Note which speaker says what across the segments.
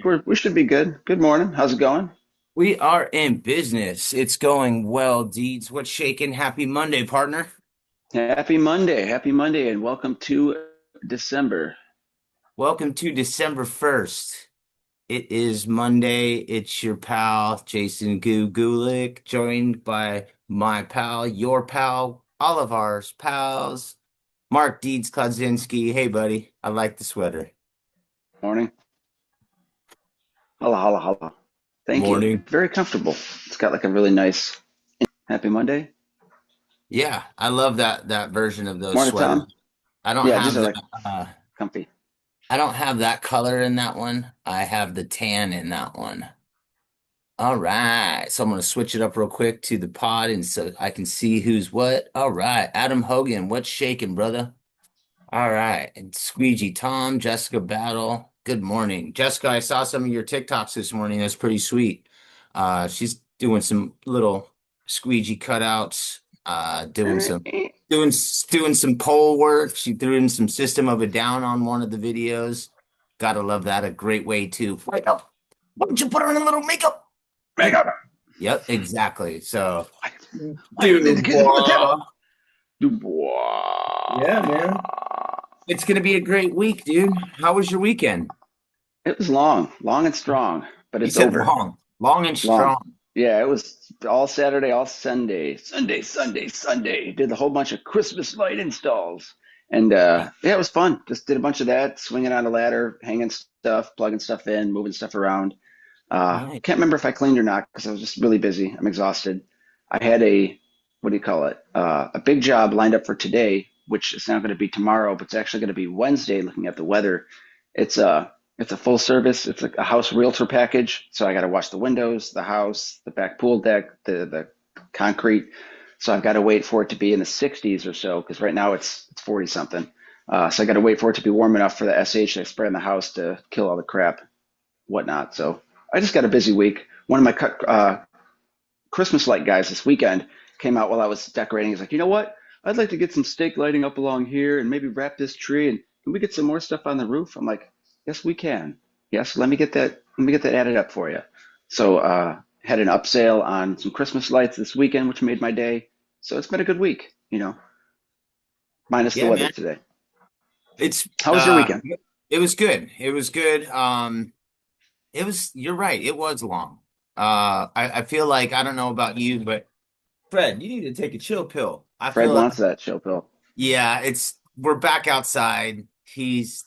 Speaker 1: think we should be good. Good morning. How's it going?
Speaker 2: We are in business. It's going well, Deeds. What's shaking? Happy Monday, partner.
Speaker 1: Happy Monday. Happy Monday, and welcome to December.
Speaker 2: Welcome to December 1st. It is Monday. It's your pal, Jason Gulick, joined by my pal, your pal, all of ours pals, Mark Deeds Klodzinski. Hey, buddy. I like the sweater.
Speaker 1: Morning. Holla, holla, holla. Thank you.
Speaker 2: Morning.
Speaker 1: Very comfortable. It's got like a really nice Happy Monday.
Speaker 2: Yeah, I love that version of those
Speaker 1: Morning,
Speaker 2: sweaters.
Speaker 1: Tom.
Speaker 2: I don't
Speaker 1: Yeah, these
Speaker 2: have
Speaker 1: are
Speaker 2: the
Speaker 1: like
Speaker 2: uh
Speaker 1: comfy.
Speaker 2: I don't have that color in that one. I have the tan in that one. All right. So I'm going to switch it up real quick to the pod and so I can see who's what. All right. Adam Hogan, what's shaking, brother? All right. And Squeegee Tom, Jessica Battle. Good morning. Jessica, I saw some of your TikToks this morning. That's pretty sweet. She's doing some little squeegee cutouts, doing some pole work. She threw in some System of a Down on one of the videos. Gotta love that. A great way to wake up. Why don't you put on a little makeup?
Speaker 1: Makeup.
Speaker 2: Yep, exactly. So,
Speaker 1: Why do you need to get into the
Speaker 2: Dubois.
Speaker 1: table? Dubois.
Speaker 2: Yeah, man. It's gonna be a great week, dude. How was your weekend?
Speaker 1: It was long, long and strong, but
Speaker 2: You
Speaker 1: it's
Speaker 2: said
Speaker 1: over.
Speaker 2: long, long and
Speaker 1: Long.
Speaker 2: strong.
Speaker 1: Yeah, it was all Saturday, all Sunday. Sunday. Did a whole bunch of Christmas light installs. And yeah, it was fun. Just did a bunch of that, swinging on a ladder, hanging stuff, plugging stuff in, moving stuff around.
Speaker 2: Nice.
Speaker 1: Can't remember if I cleaned or not because I was just really busy. I'm exhausted. I had a, what do you call it? A big job lined up for today, which is not going to be tomorrow, but it's actually going to be Wednesday looking at the weather. It's a full service. It's like a house realtor package. So I got to wash the windows, the house, the back pool deck, the concrete. So I've got to wait for it to be in the 60s or so because right now it's 40 something. So I got to wait for it to be warm enough for the SH I spray in the house to kill all the crap, whatnot. So I just got a busy week. One of my Christmas light guys this weekend came out while I was decorating. He's like, you know what? I'd like to get some stake lighting up along here and maybe wrap this tree. And can we get some more stuff on the roof? I'm like, yes, we can. Yes, let me get that. Let me get that added up for you. So had an upsale on some Christmas lights this weekend, which made my day. So it's been a good week, minus the
Speaker 2: Yeah,
Speaker 1: weather
Speaker 2: man.
Speaker 1: today.
Speaker 2: It's
Speaker 1: How was your weekend?
Speaker 2: it was good. It was good. You're right, it was long. I feel like I don't know about you, but Fred, you need to take a chill pill. I
Speaker 1: Fred
Speaker 2: feel
Speaker 1: wants that chill pill.
Speaker 2: yeah, we're back outside. It's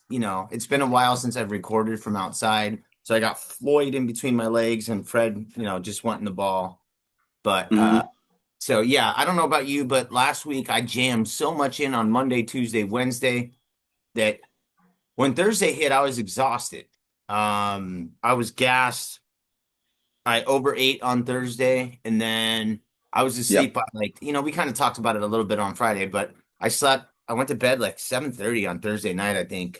Speaker 2: been a while since I've recorded from outside. So I got Floyd in between my legs and Fred, just wanting the ball. But
Speaker 1: Hmm.
Speaker 2: so yeah, I don't know about you, but last week I jammed so much in on Monday, Tuesday, Wednesday that when Thursday hit, I was exhausted. I was gassed. I overate on Thursday, and then I was asleep
Speaker 1: Yep.
Speaker 2: by we kind of talked about it a little bit on Friday, but I went to bed like 7:30 on Thursday night, I think.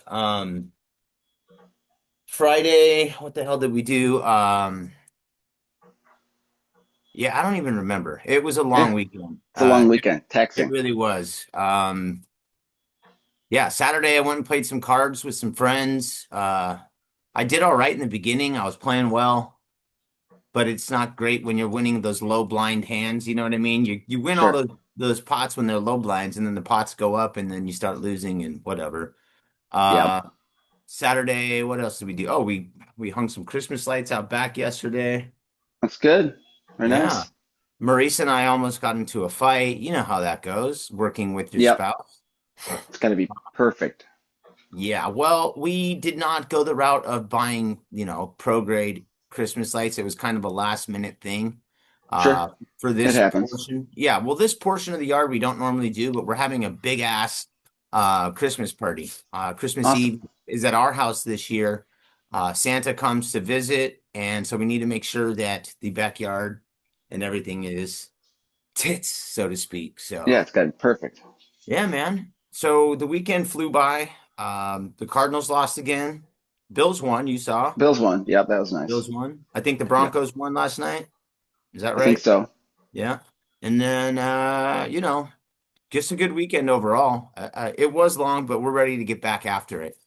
Speaker 2: Friday, what the hell did we do? Yeah, I don't even remember. It was a long
Speaker 1: Yeah.
Speaker 2: weekend.
Speaker 1: It's a long
Speaker 2: It,
Speaker 1: weekend.
Speaker 2: it
Speaker 1: Taxing.
Speaker 2: really was. Yeah, Saturday I went and played some cards with some friends. I did all right in the beginning. I was playing well, but it's not great when you're winning those low blind hands. You know what I mean? You win all
Speaker 1: Sure.
Speaker 2: those pots when they're low blinds, and then the pots go up, and then you start losing and whatever.
Speaker 1: Yep.
Speaker 2: Uh, Saturday, what else did we do? Oh, we hung some Christmas lights out back yesterday.
Speaker 1: That's good. Very
Speaker 2: Yeah.
Speaker 1: nice.
Speaker 2: Maurice and I almost got into a fight. You know how that goes, working with your
Speaker 1: Yep.
Speaker 2: spouse.
Speaker 1: It's got to be perfect.
Speaker 2: Yeah, well, we did not go the route of buying, pro grade Christmas lights. It was kind of a last minute thing.
Speaker 1: Sure.
Speaker 2: Uh, for
Speaker 1: It
Speaker 2: this
Speaker 1: happens.
Speaker 2: portion. Yeah, well, this portion of the yard we don't normally do, but we're having a big ass Christmas party. Christmas
Speaker 1: Awesome.
Speaker 2: Eve is at our house this year. Santa comes to visit, and so we need to make sure that the backyard and everything is tits, so to speak.
Speaker 1: Yeah,
Speaker 2: So
Speaker 1: it's got to be perfect.
Speaker 2: yeah, man. So the weekend flew by. The Cardinals lost again. Bills won, you saw.
Speaker 1: Bills won. Yep, that was nice.
Speaker 2: Bills won. I think the
Speaker 1: Yep.
Speaker 2: Broncos won last night. Is that
Speaker 1: I think
Speaker 2: right?
Speaker 1: so.
Speaker 2: Yeah. And then just a good weekend overall. It was long, but we're ready to get back after it.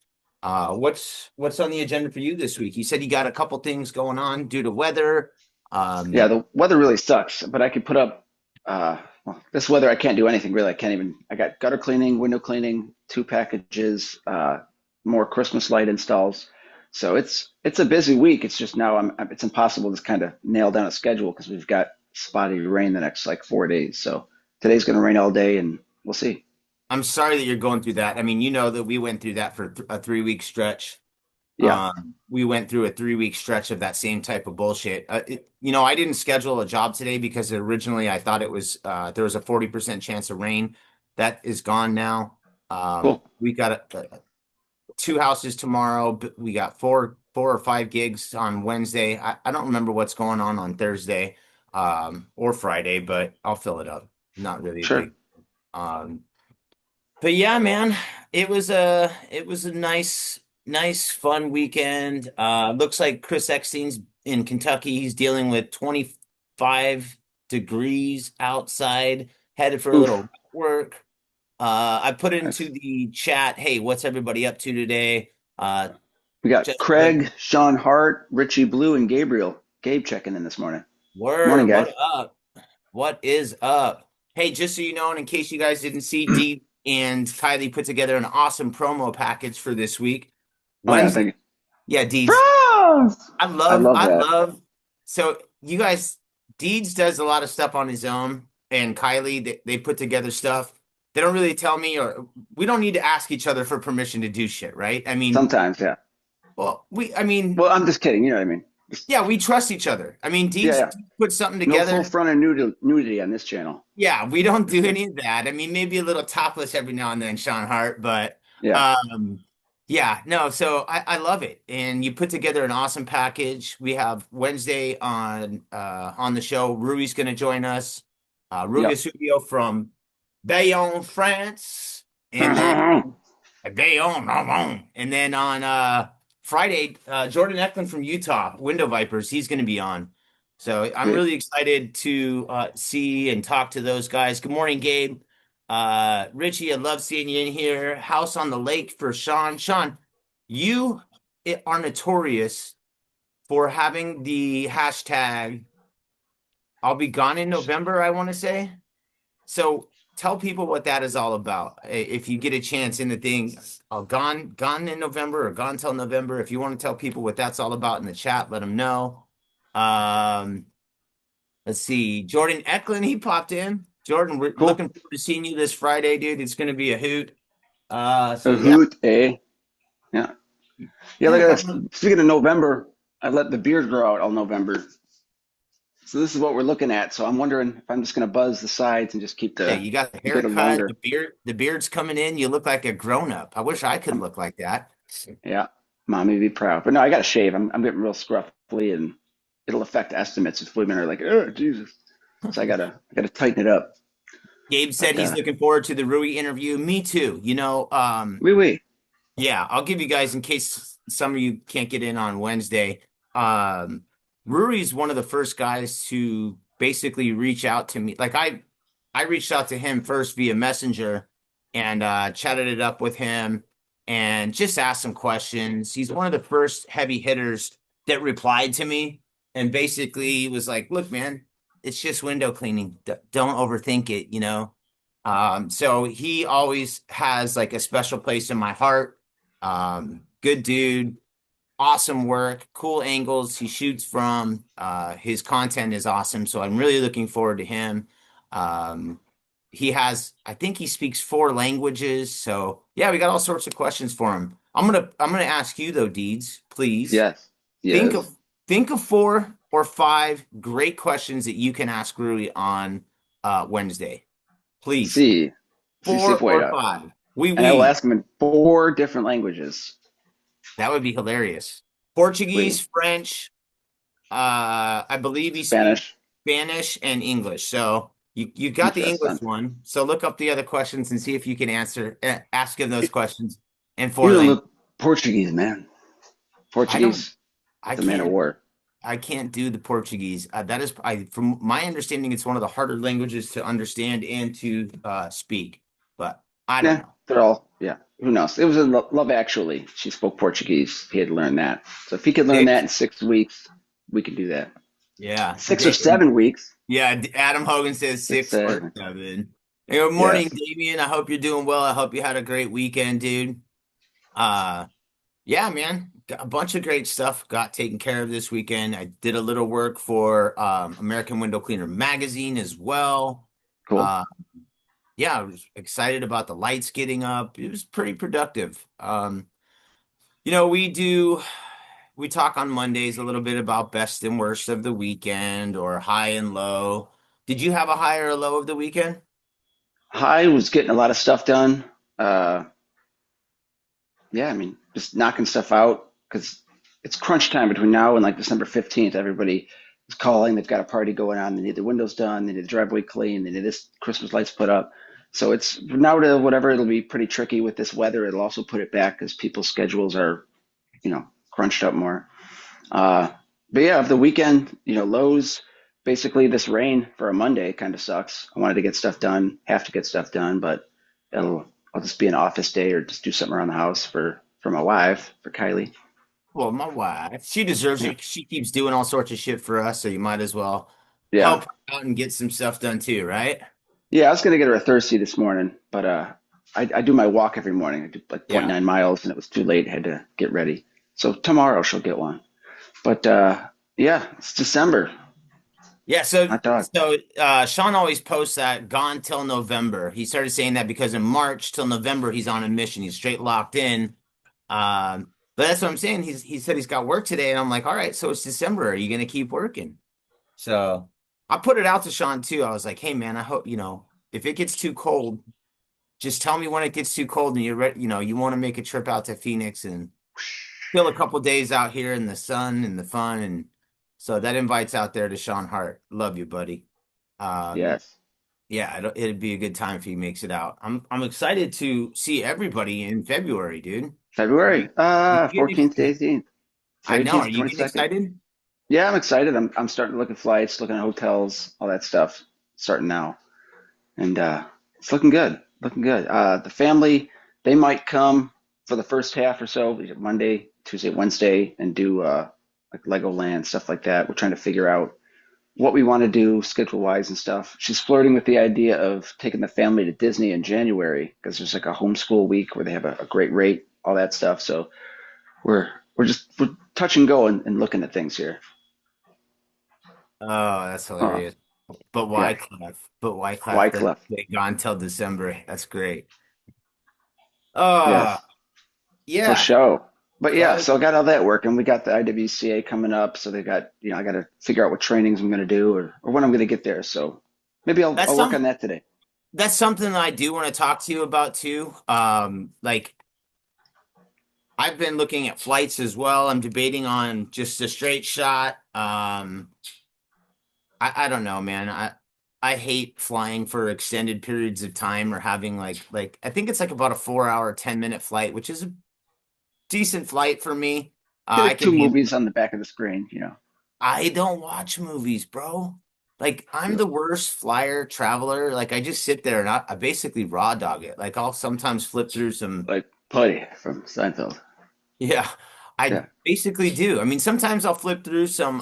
Speaker 2: What's on the agenda for you this week? You said you got a couple things going on due to weather.
Speaker 1: Yeah,
Speaker 2: Um,
Speaker 1: the weather really sucks, but I could put up, well, this weather, I can't do anything really. I got gutter cleaning, window cleaning, two packages, more Christmas light installs. So it's a busy week. It's just now it's impossible to kind of nail down a schedule because we've got spotty rain the next like 4 days. So today's going to rain all day and we'll see.
Speaker 2: I'm sorry that you're going through that. I mean, you know that we went through that for a 3 week stretch.
Speaker 1: Yeah,
Speaker 2: We went through a 3 week stretch of that same type of bullshit. I didn't schedule a job today because originally I thought it was there was a 40% chance of rain. That is gone now.
Speaker 1: cool.
Speaker 2: We got two houses tomorrow. We got four or five gigs on Wednesday. I don't remember what's going on Thursday or Friday, but I'll fill it up. Not really a
Speaker 1: Sure.
Speaker 2: big. Um, but yeah, man, it was a nice fun weekend. Looks like Chris Eckstein's in Kentucky. He's dealing with 25 degrees outside, headed for a
Speaker 1: Oof.
Speaker 2: little work. I put into
Speaker 1: Nice.
Speaker 2: the chat, hey, what's everybody up to today?
Speaker 1: We got
Speaker 2: Jessica,
Speaker 1: Craig, Sean Hart, Richie Blue, and Gabriel. Gabe checking in this morning. Morning,
Speaker 2: word,
Speaker 1: guys.
Speaker 2: what up? What is up? Hey, just so you know, and in case you guys didn't see, Dee and Kylie put together an awesome promo package for this week.
Speaker 1: Oh yeah,
Speaker 2: Wednesday.
Speaker 1: thank you.
Speaker 2: Yeah, Deeds.
Speaker 1: France!
Speaker 2: I
Speaker 1: I
Speaker 2: love,
Speaker 1: love
Speaker 2: I
Speaker 1: that.
Speaker 2: love. So you guys, Deeds does a lot of stuff on his own, and Kylie, they put together stuff. They don't really tell me, or we don't need to ask each other for permission to do shit, right? I mean,
Speaker 1: Sometimes, yeah.
Speaker 2: I mean,
Speaker 1: Well, I'm just kidding. You know what I mean? Just,
Speaker 2: yeah, we trust each other. I mean,
Speaker 1: yeah,
Speaker 2: Deeds
Speaker 1: yeah.
Speaker 2: put something
Speaker 1: No full
Speaker 2: together.
Speaker 1: front and nudity on this channel.
Speaker 2: Yeah, we don't
Speaker 1: Just
Speaker 2: do
Speaker 1: kidding.
Speaker 2: any of that. I mean, maybe a little topless every now and then, Sean Hart, but
Speaker 1: Yeah.
Speaker 2: um yeah, no, so I love it. And you put together an awesome package. We have Wednesday on the show. Rui's gonna join us. Rui
Speaker 1: Yep.
Speaker 2: Studio from Bayonne, France. And then Bayonne. And then on Friday, Jordan Eklund from Utah, Window Vipers, he's gonna be on. So I'm
Speaker 1: Sweet.
Speaker 2: really excited to see and talk to those guys. Good morning, Gabe. Richie, I love seeing you in here. House on the Lake for Sean. Sean, you are notorious for having the hashtag I'll be gone in November, I want to say. So tell people what that is all about. If you get a chance in the thing, gone in November or gone till November. If you want to tell people what that's all about in the chat, let them know. Um, Let's see. Jordan Eklund, he popped in. Jordan, we're
Speaker 1: Cool.
Speaker 2: looking forward to seeing you this Friday, dude. It's going to be a hoot. So
Speaker 1: A
Speaker 2: yeah,
Speaker 1: hoot, eh? Yeah. Yeah,
Speaker 2: yeah,
Speaker 1: look at
Speaker 2: come
Speaker 1: this.
Speaker 2: on.
Speaker 1: Speaking of November, I let the beard grow out all November. So this is what we're looking at. So I'm wondering if I'm just going to buzz the sides and just
Speaker 2: Yeah, you got the
Speaker 1: keep it
Speaker 2: haircut,
Speaker 1: longer.
Speaker 2: the beard's coming in. You look like a grown up. I wish I could
Speaker 1: I'm,
Speaker 2: look like that.
Speaker 1: yeah, mommy would be proud. But no, I got to shave. I'm getting real scruffy and it'll affect estimates if women are like, oh, Jesus. So I gotta tighten it up.
Speaker 2: Gabe said
Speaker 1: But
Speaker 2: he's looking forward to the Rui interview. Me too.
Speaker 1: wee wee.
Speaker 2: Yeah, I'll give you guys in case some of you can't get in on Wednesday. Um, Rury's one of the first guys to basically reach out to me. Like I reached out to him first via Messenger and chatted it up with him and just asked some questions. He's one of the first heavy hitters that replied to me and basically was like, "Look, man, it's just window cleaning. Don't overthink it, you know." So he always has like a special place in my heart. Good dude, awesome work, cool angles he shoots from. His content is awesome, so I'm really looking forward to him. Um, I think he speaks four languages, so yeah, we got all sorts of questions for him. I'm gonna ask you though, Deeds, please
Speaker 1: Yes.
Speaker 2: think
Speaker 1: Yes.
Speaker 2: of think of four or five great questions that you can ask Rui on Wednesday, please.
Speaker 1: See. See
Speaker 2: Four
Speaker 1: if wait
Speaker 2: or
Speaker 1: up.
Speaker 2: five. Oui,
Speaker 1: And I will
Speaker 2: oui.
Speaker 1: ask them in four different languages.
Speaker 2: That would be hilarious. Portuguese,
Speaker 1: Sweet.
Speaker 2: French, I believe he speaks
Speaker 1: Spanish.
Speaker 2: Spanish and English. So you got the English
Speaker 1: Interesting.
Speaker 2: one. So look up the other questions and see if you can ask him those questions in
Speaker 1: You
Speaker 2: four
Speaker 1: don't
Speaker 2: languages.
Speaker 1: look Portuguese, man.
Speaker 2: I don't,
Speaker 1: Portuguese,
Speaker 2: I
Speaker 1: the man of
Speaker 2: can't,
Speaker 1: war.
Speaker 2: I can't do the Portuguese. From my understanding, it's one of the harder languages to understand and to speak. But I don't
Speaker 1: Yeah.
Speaker 2: know.
Speaker 1: they're all, yeah, who knows? It was in Love Actually. She spoke Portuguese. He had to learn that. So if he could learn that in 6 weeks, we could do that.
Speaker 2: Yeah.
Speaker 1: 6 or 7 weeks.
Speaker 2: Yeah, Adam Hogan says
Speaker 1: Six, 7.
Speaker 2: 6 or 7. Hey, good morning,
Speaker 1: Yes.
Speaker 2: Damien. I hope you're doing well. I hope you had a great weekend, dude. Uh, yeah, man, got a bunch of great stuff got taken care of this weekend. I did a little work for American Window Cleaner magazine as well.
Speaker 1: Cool.
Speaker 2: Uh, yeah, I was excited about the lights getting up. It was pretty productive. You know, we talk on Mondays a little bit about best and worst of the weekend or high and low. Did you have a high or a low of the weekend?
Speaker 1: I was getting a lot of stuff done. Uh, yeah, I mean, just knocking stuff out because it's crunch time between now and like December 15th. Everybody is calling. They've got a party going on. They need the windows done. They need the driveway clean. They need this Christmas lights put up. So it's from now to whatever. It'll be pretty tricky with this weather. It'll also put it back because people's schedules are, crunched up more. Uh, but yeah, of the weekend, Lowe's, basically this rain for a Monday kind of sucks. I wanted to get stuff done, have to get stuff done, but I'll just be an office day or just do something around the house for my wife, for Kylie.
Speaker 2: Well, my wife, she deserves
Speaker 1: Yeah.
Speaker 2: it. She keeps doing all sorts of shit for us, so you might as well
Speaker 1: Yeah.
Speaker 2: help her out and get some stuff done too, right?
Speaker 1: Yeah, I was gonna get her a Thursday this morning, but I do my walk every morning. I do like point
Speaker 2: Yeah.
Speaker 1: 0.9 miles and it was too late, had to get ready. So tomorrow she'll get one. But yeah, it's December.
Speaker 2: Yeah, so
Speaker 1: Hot dog.
Speaker 2: Sean always posts that gone till November. He started saying that because in March till November he's on a mission. He's straight locked in. But that's what I'm saying. He said he's got work today, and I'm like, all right, so it's December. Are you gonna keep working? So I put it out to Sean too. I was like, hey man, I hope if it gets too cold, just tell me when it gets too cold and you're ready, you want to make a trip out to Phoenix and chill a couple days out here in the sun and the fun. And so that invites out there to Sean Hart. Love you, buddy. Um,
Speaker 1: Yes.
Speaker 2: yeah, it'd be a good time if he makes it out. I'm excited to see everybody in February, dude. Are you
Speaker 1: February.
Speaker 2: did you get
Speaker 1: 14th to 18th.
Speaker 2: I
Speaker 1: So
Speaker 2: know.
Speaker 1: 18th
Speaker 2: Are
Speaker 1: to
Speaker 2: you getting
Speaker 1: 22nd.
Speaker 2: excited?
Speaker 1: Yeah, I'm excited. I'm starting to look at flights, looking at hotels, all that stuff, starting now. And it's looking good. Looking good. The family, they might come for the first half or so, Monday, Tuesday, Wednesday, and do like Legoland, stuff like that. We're trying to figure out what we want to do schedule wise and stuff. She's flirting with the idea of taking the family to Disney in January because there's like a homeschool week where they have a great rate, all that stuff. So we're we're touch and go and looking at things here.
Speaker 2: Oh, that's
Speaker 1: Oh,
Speaker 2: hilarious. But
Speaker 1: yeah.
Speaker 2: Wyclef doesn't
Speaker 1: Wycliffe,
Speaker 2: stay gone till December. That's great. Uh,
Speaker 1: yes, for
Speaker 2: yeah.
Speaker 1: sure. But yeah,
Speaker 2: That
Speaker 1: so I got all that working. We got the IWCA coming up, so they got, I got to figure out what trainings I'm going to do or when I'm going to get there. So maybe
Speaker 2: that's
Speaker 1: I'll work on
Speaker 2: some
Speaker 1: that today.
Speaker 2: that's something that I do want to talk to you about too. Like I've been looking at flights as well. I'm debating on just a straight shot. I don't know, man. I hate flying for extended periods of time or having like I think it's like about a 4 hour, 10 minute flight, which is a decent flight for me.
Speaker 1: Get
Speaker 2: I
Speaker 1: like
Speaker 2: can
Speaker 1: two
Speaker 2: handle.
Speaker 1: movies on the back of the screen.
Speaker 2: I don't watch movies, bro. Like I'm
Speaker 1: Really.
Speaker 2: the worst flyer traveler. Like I just sit there and I basically raw dog it. Like I'll sometimes flip through some.
Speaker 1: Like Putty from Seinfeld.
Speaker 2: Yeah, I
Speaker 1: Yeah,
Speaker 2: basically do. I mean, sometimes I'll flip through some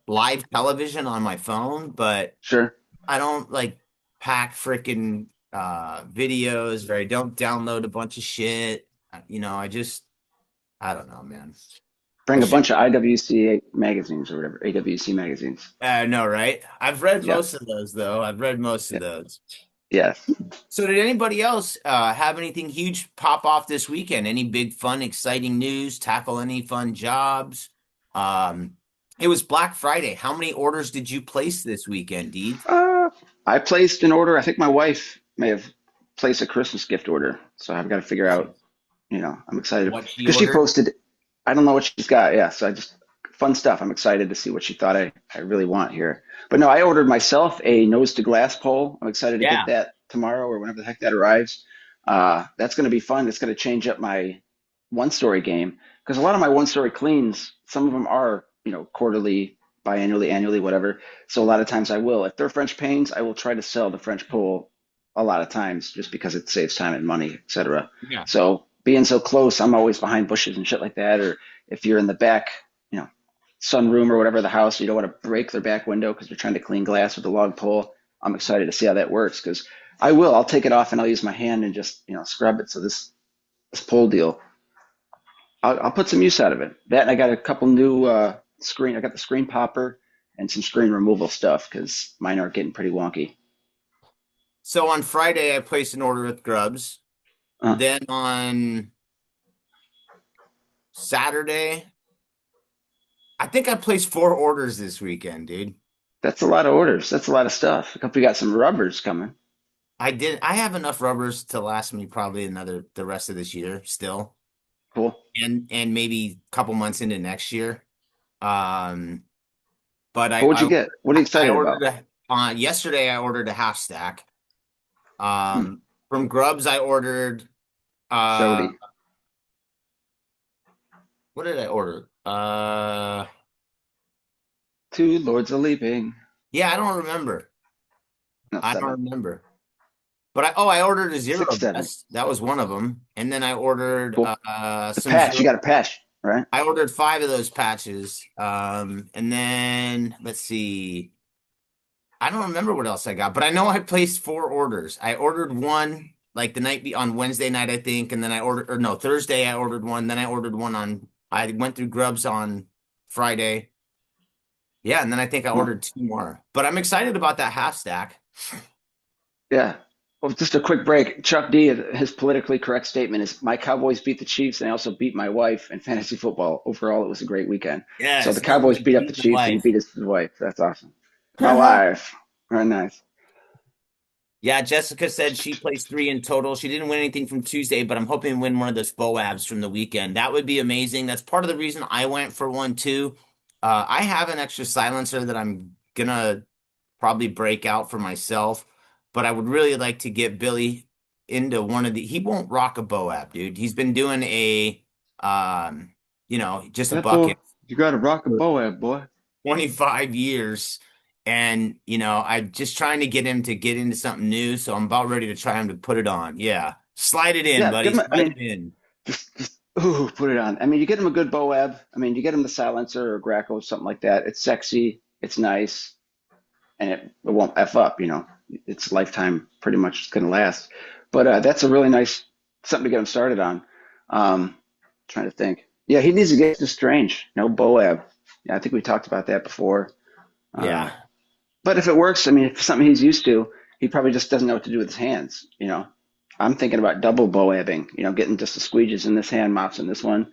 Speaker 2: live television on my phone, but
Speaker 1: sure.
Speaker 2: I don't like pack freaking videos or I don't download a bunch of shit. I don't know, man. I
Speaker 1: Bring a
Speaker 2: should
Speaker 1: bunch of IWCA magazines or whatever, AWC magazines.
Speaker 2: no, right? I've read most
Speaker 1: Yes,
Speaker 2: of those though. I've read most of
Speaker 1: yeah,
Speaker 2: those.
Speaker 1: yes.
Speaker 2: So did anybody else have anything huge pop off this weekend? Any big fun, exciting news? Tackle any fun jobs? Um, it was Black Friday. How many orders did you place this weekend, Deej?
Speaker 1: Uh, I placed an order. I think my wife may have placed a Christmas gift order, so I've got to figure out. I'm excited
Speaker 2: What she
Speaker 1: because she
Speaker 2: ordered?
Speaker 1: posted. I don't know what she's got. Yeah, so I just fun stuff. I'm excited to see what she thought I really want here. But no, I ordered myself a nose to glass pole. I'm excited to get
Speaker 2: Yeah.
Speaker 1: that tomorrow or whenever the heck that arrives. That's going to be fun. It's going to change up my one story game because a lot of my one story cleans, some of them are, quarterly, biannually, annually, whatever. So a lot of times I will. If they're French panes, I will try to sell the French pole a lot of times just because it saves time and money, etc.
Speaker 2: Yeah.
Speaker 1: So being so close, I'm always behind bushes and shit like that. Or if you're in the back, you know, sunroom or whatever of the house, you don't want to break their back window because they're trying to clean glass with a log pole. I'm excited to see how that works because I'll take it off and I'll use my hand and just, scrub it. So this pole deal, I'll put some use out of it. That and I got a couple new screen. I got the screen popper and some screen removal stuff because mine are getting pretty wonky.
Speaker 2: So on Friday, I placed an order with Grubs.
Speaker 1: Uh,
Speaker 2: Then on Saturday, I think I placed 4 orders this weekend, dude.
Speaker 1: that's a lot of orders. That's a lot of stuff. I hope you got some rubbers coming.
Speaker 2: I did. I have enough rubbers to last me probably the rest of this year still,
Speaker 1: Cool.
Speaker 2: and maybe a couple months into next year. Um, but
Speaker 1: What would you get? What are you
Speaker 2: I
Speaker 1: excited
Speaker 2: ordered
Speaker 1: about?
Speaker 2: yesterday. I ordered a half stack.
Speaker 1: Hmm.
Speaker 2: From Grubs, I ordered uh,
Speaker 1: Shody.
Speaker 2: what did I order?
Speaker 1: Two Lords of Leaping.
Speaker 2: Yeah, I don't remember.
Speaker 1: No,
Speaker 2: I don't
Speaker 1: seven.
Speaker 2: remember. But I ordered a
Speaker 1: Six,
Speaker 2: zero
Speaker 1: seven.
Speaker 2: best. That was one of them. And then I ordered
Speaker 1: Cool. The
Speaker 2: some
Speaker 1: patch. You
Speaker 2: zero.
Speaker 1: got a patch, right?
Speaker 2: I ordered 5 of those patches. And then let's see. I don't remember what else I got, but I know I placed 4 orders. I ordered one like the night on Wednesday night, I think, and then I ordered or no, Thursday I ordered one, then I ordered one on I went through Grubs on Friday. Yeah, and then I think I
Speaker 1: Well,
Speaker 2: ordered 2 more. But I'm excited about that half stack.
Speaker 1: yeah. Well, just a quick break. Chuck D, his politically correct statement is my Cowboys beat the Chiefs and I also beat my wife in fantasy football. Overall, it was a great weekend. So the
Speaker 2: Yes, no,
Speaker 1: Cowboys
Speaker 2: you
Speaker 1: beat up the
Speaker 2: beat the
Speaker 1: Chiefs and he
Speaker 2: wife.
Speaker 1: beat his wife. That's awesome. My wife. Very nice.
Speaker 2: Yeah, Jessica said she placed 3 in total. She didn't win anything from Tuesday, but I'm hoping to win one of those Boabs from the weekend. That would be amazing. That's part of the reason I went for one too. I have an extra silencer that I'm gonna probably break out for myself, but I would really like to get Billy into one of the. He won't rock a Boab, dude. He's been doing um, just a
Speaker 1: That boy,
Speaker 2: bucket
Speaker 1: you got to rock a
Speaker 2: for
Speaker 1: Boab, boy.
Speaker 2: 25 years. And, I'm just trying to get him to get into something new. So I'm about ready to try him to put it on. Yeah. Slide it in,
Speaker 1: Yeah,
Speaker 2: buddy.
Speaker 1: give him.
Speaker 2: Slide it in.
Speaker 1: Just ooh, put it on. I mean, you get him a good Boab. I mean, you get him the silencer or Graco or something like that. It's sexy. It's nice. And it won't f up. It's lifetime pretty much going to last. But that's a really nice something to get him started on. Trying to think. Yeah, he needs to get to Strange. No Boab. Yeah, I think we talked about that before.
Speaker 2: Yeah.
Speaker 1: Uh, but if it works, I mean, if it's something he's used to, he probably just doesn't know what to do with his hands. I'm thinking about double Boabbing. Getting just the squeegees in this hand, mops in this one,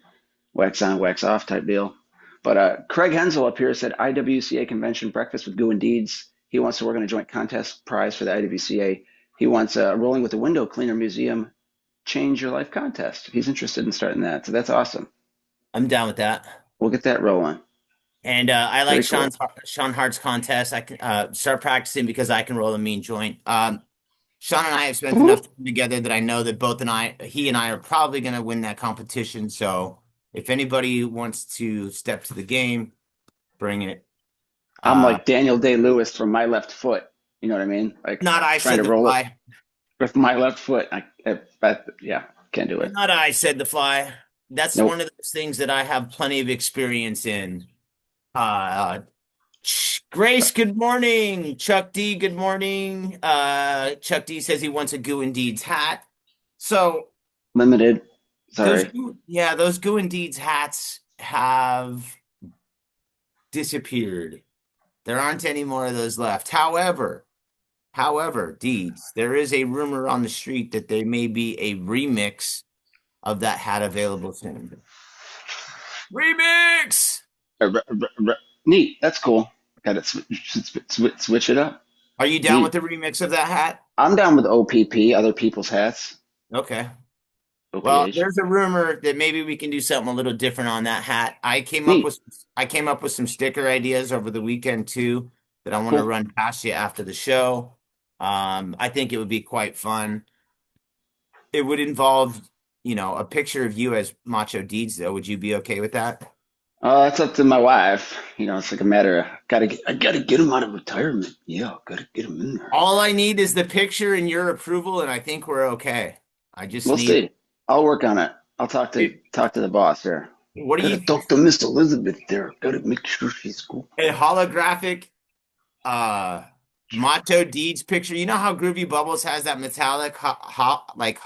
Speaker 1: wax on, wax off type deal. But Craig Hensel up here said IWCA convention breakfast with Goo and Deeds. He wants to work on a joint contest prize for the IWCA. He wants a Rolling with the Window Cleaner Museum Change Your Life contest. He's interested in starting that. So that's awesome.
Speaker 2: I'm down with that.
Speaker 1: We'll get that rolling.
Speaker 2: And I like
Speaker 1: Very cool.
Speaker 2: Sean Hart's contest. I can start practicing because I can roll a mean joint. Sean and I have spent enough time together that I know that he and I are probably going to win that competition. So if anybody wants to step to the game, bring it.
Speaker 1: I'm
Speaker 2: Uh,
Speaker 1: like Daniel Day Lewis from My Left Foot. You know what I mean? Like
Speaker 2: Not I
Speaker 1: trying
Speaker 2: said
Speaker 1: to
Speaker 2: the
Speaker 1: roll it
Speaker 2: fly.
Speaker 1: with my left foot. Yeah, can't do it.
Speaker 2: Not I said the fly. That's one
Speaker 1: Nope.
Speaker 2: of those things that I have plenty of experience in. Uh, Grace, good morning. Chuck D, good morning. Chuck D says he wants a Goo and Deeds hat. So
Speaker 1: Limited.
Speaker 2: those,
Speaker 1: Sorry.
Speaker 2: yeah, those Goo and Deeds hats have disappeared. There aren't any more of those left. However, Deeds, there is a rumor on the street that there may be a remix of that hat available soon. Remix!
Speaker 1: Neat. That's cool. Got to switch it up.
Speaker 2: Are you down with
Speaker 1: Neat.
Speaker 2: the remix of that hat?
Speaker 1: I'm down with OPP, other people's hats.
Speaker 2: Okay. Well,
Speaker 1: OPH.
Speaker 2: there's a rumor that maybe we can do something a little different on that hat.
Speaker 1: Neat.
Speaker 2: I came up with some sticker ideas over the weekend too that I want to
Speaker 1: Cool.
Speaker 2: run past you after the show. I think it would be quite fun. It would involve, a picture of you as Macho Deeds, though. Would you be okay with that?
Speaker 1: That's up to my wife. It's like a matter of I gotta get him out of retirement. Yeah, gotta get him in there.
Speaker 2: All I need is the picture and your approval, and I think we're okay. I just
Speaker 1: We'll
Speaker 2: need
Speaker 1: see. I'll work on it. I'll
Speaker 2: it.
Speaker 1: talk to the boss there.
Speaker 2: What do
Speaker 1: Gotta
Speaker 2: you
Speaker 1: talk to Miss Elizabeth there. Gotta make sure she's cool.
Speaker 2: a holographic uh Macho Deeds picture? You know how Groovy Bubbles has that metallic like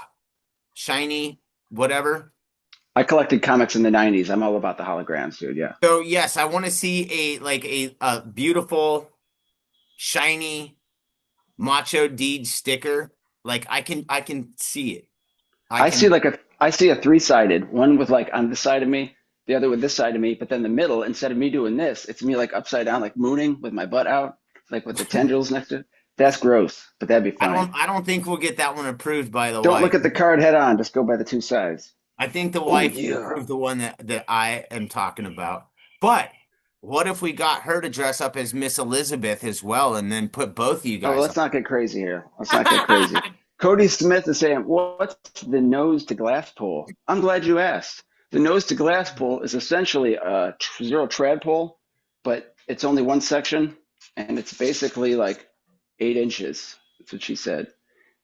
Speaker 2: shiny whatever?
Speaker 1: I collected comics in the '90s. I'm all about the holograms, dude. Yeah.
Speaker 2: So yes, I want to see a beautiful shiny Macho Deeds sticker. Like I can see it. I can
Speaker 1: I see a three-sided, one with like on this side of me, the other with this side of me, but then the middle, instead of me doing this, it's me like upside down, like mooning with my butt out, like with the tendrils next to it. That's gross, but that'd be funny.
Speaker 2: I don't think we'll get that one approved by the
Speaker 1: Don't
Speaker 2: wife.
Speaker 1: look at the card head on, just go by the two sides.
Speaker 2: I think the
Speaker 1: Oh
Speaker 2: wife will
Speaker 1: yeah.
Speaker 2: approve the one that I am talking about. But what if we got her to dress up as Miss Elizabeth as well and then put both of you
Speaker 1: Oh,
Speaker 2: guys
Speaker 1: let's
Speaker 2: on?
Speaker 1: not get crazy here. Let's not get crazy. Cody Smith is saying, what's the nose to glass pole? I'm glad you asked. The nose to glass pole is essentially a zero trad pole, but it's only one section, and it's basically like 8 inches. That's what she said.